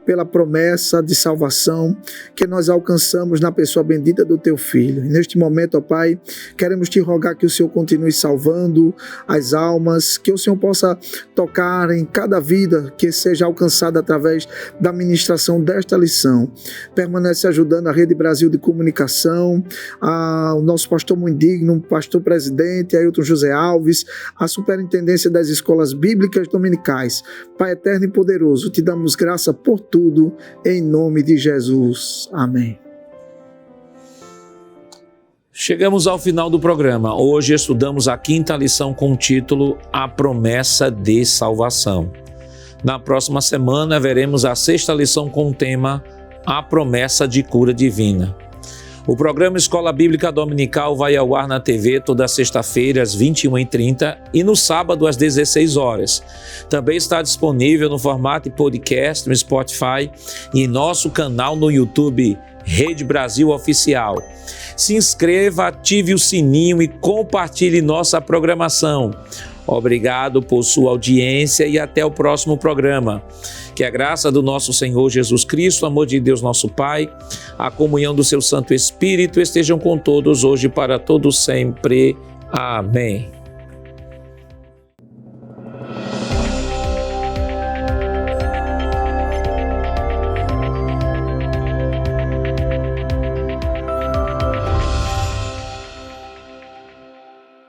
pela promessa de salvação que nós alcançamos na pessoa bendita do teu Filho. E neste momento, ó Pai, queremos te rogar que o Senhor continue salvando as almas, que o Senhor possa tocar em cada vida que seja alcançada através da ministração desta lição. Permanece ajudando a Rede Brasil de Comunicação, o nosso pastor Mundigno, pastor presidente, Ailton José Alves, a superintendência das escolas bíblicas dominicais. Pai eterno e poderoso, te damos graça por tudo, em nome de Jesus. Amém. Chegamos ao final do programa. Hoje estudamos a 5ª lição com o título A Promessa de Salvação. Na próxima semana veremos a 6ª lição com o tema A Promessa de Cura Divina. O programa Escola Bíblica Dominical vai ao ar na TV toda sexta-feira às 21h30 e no sábado às 16 horas. Também está disponível no formato de podcast no Spotify e em nosso canal no YouTube, Rede Brasil Oficial. Se inscreva, ative o sininho e compartilhe nossa programação. Obrigado por sua audiência e até o próximo programa. Que a graça do nosso Senhor Jesus Cristo, o amor de Deus nosso Pai, a comunhão do seu Santo Espírito estejam com todos hoje e para todos sempre. Amém.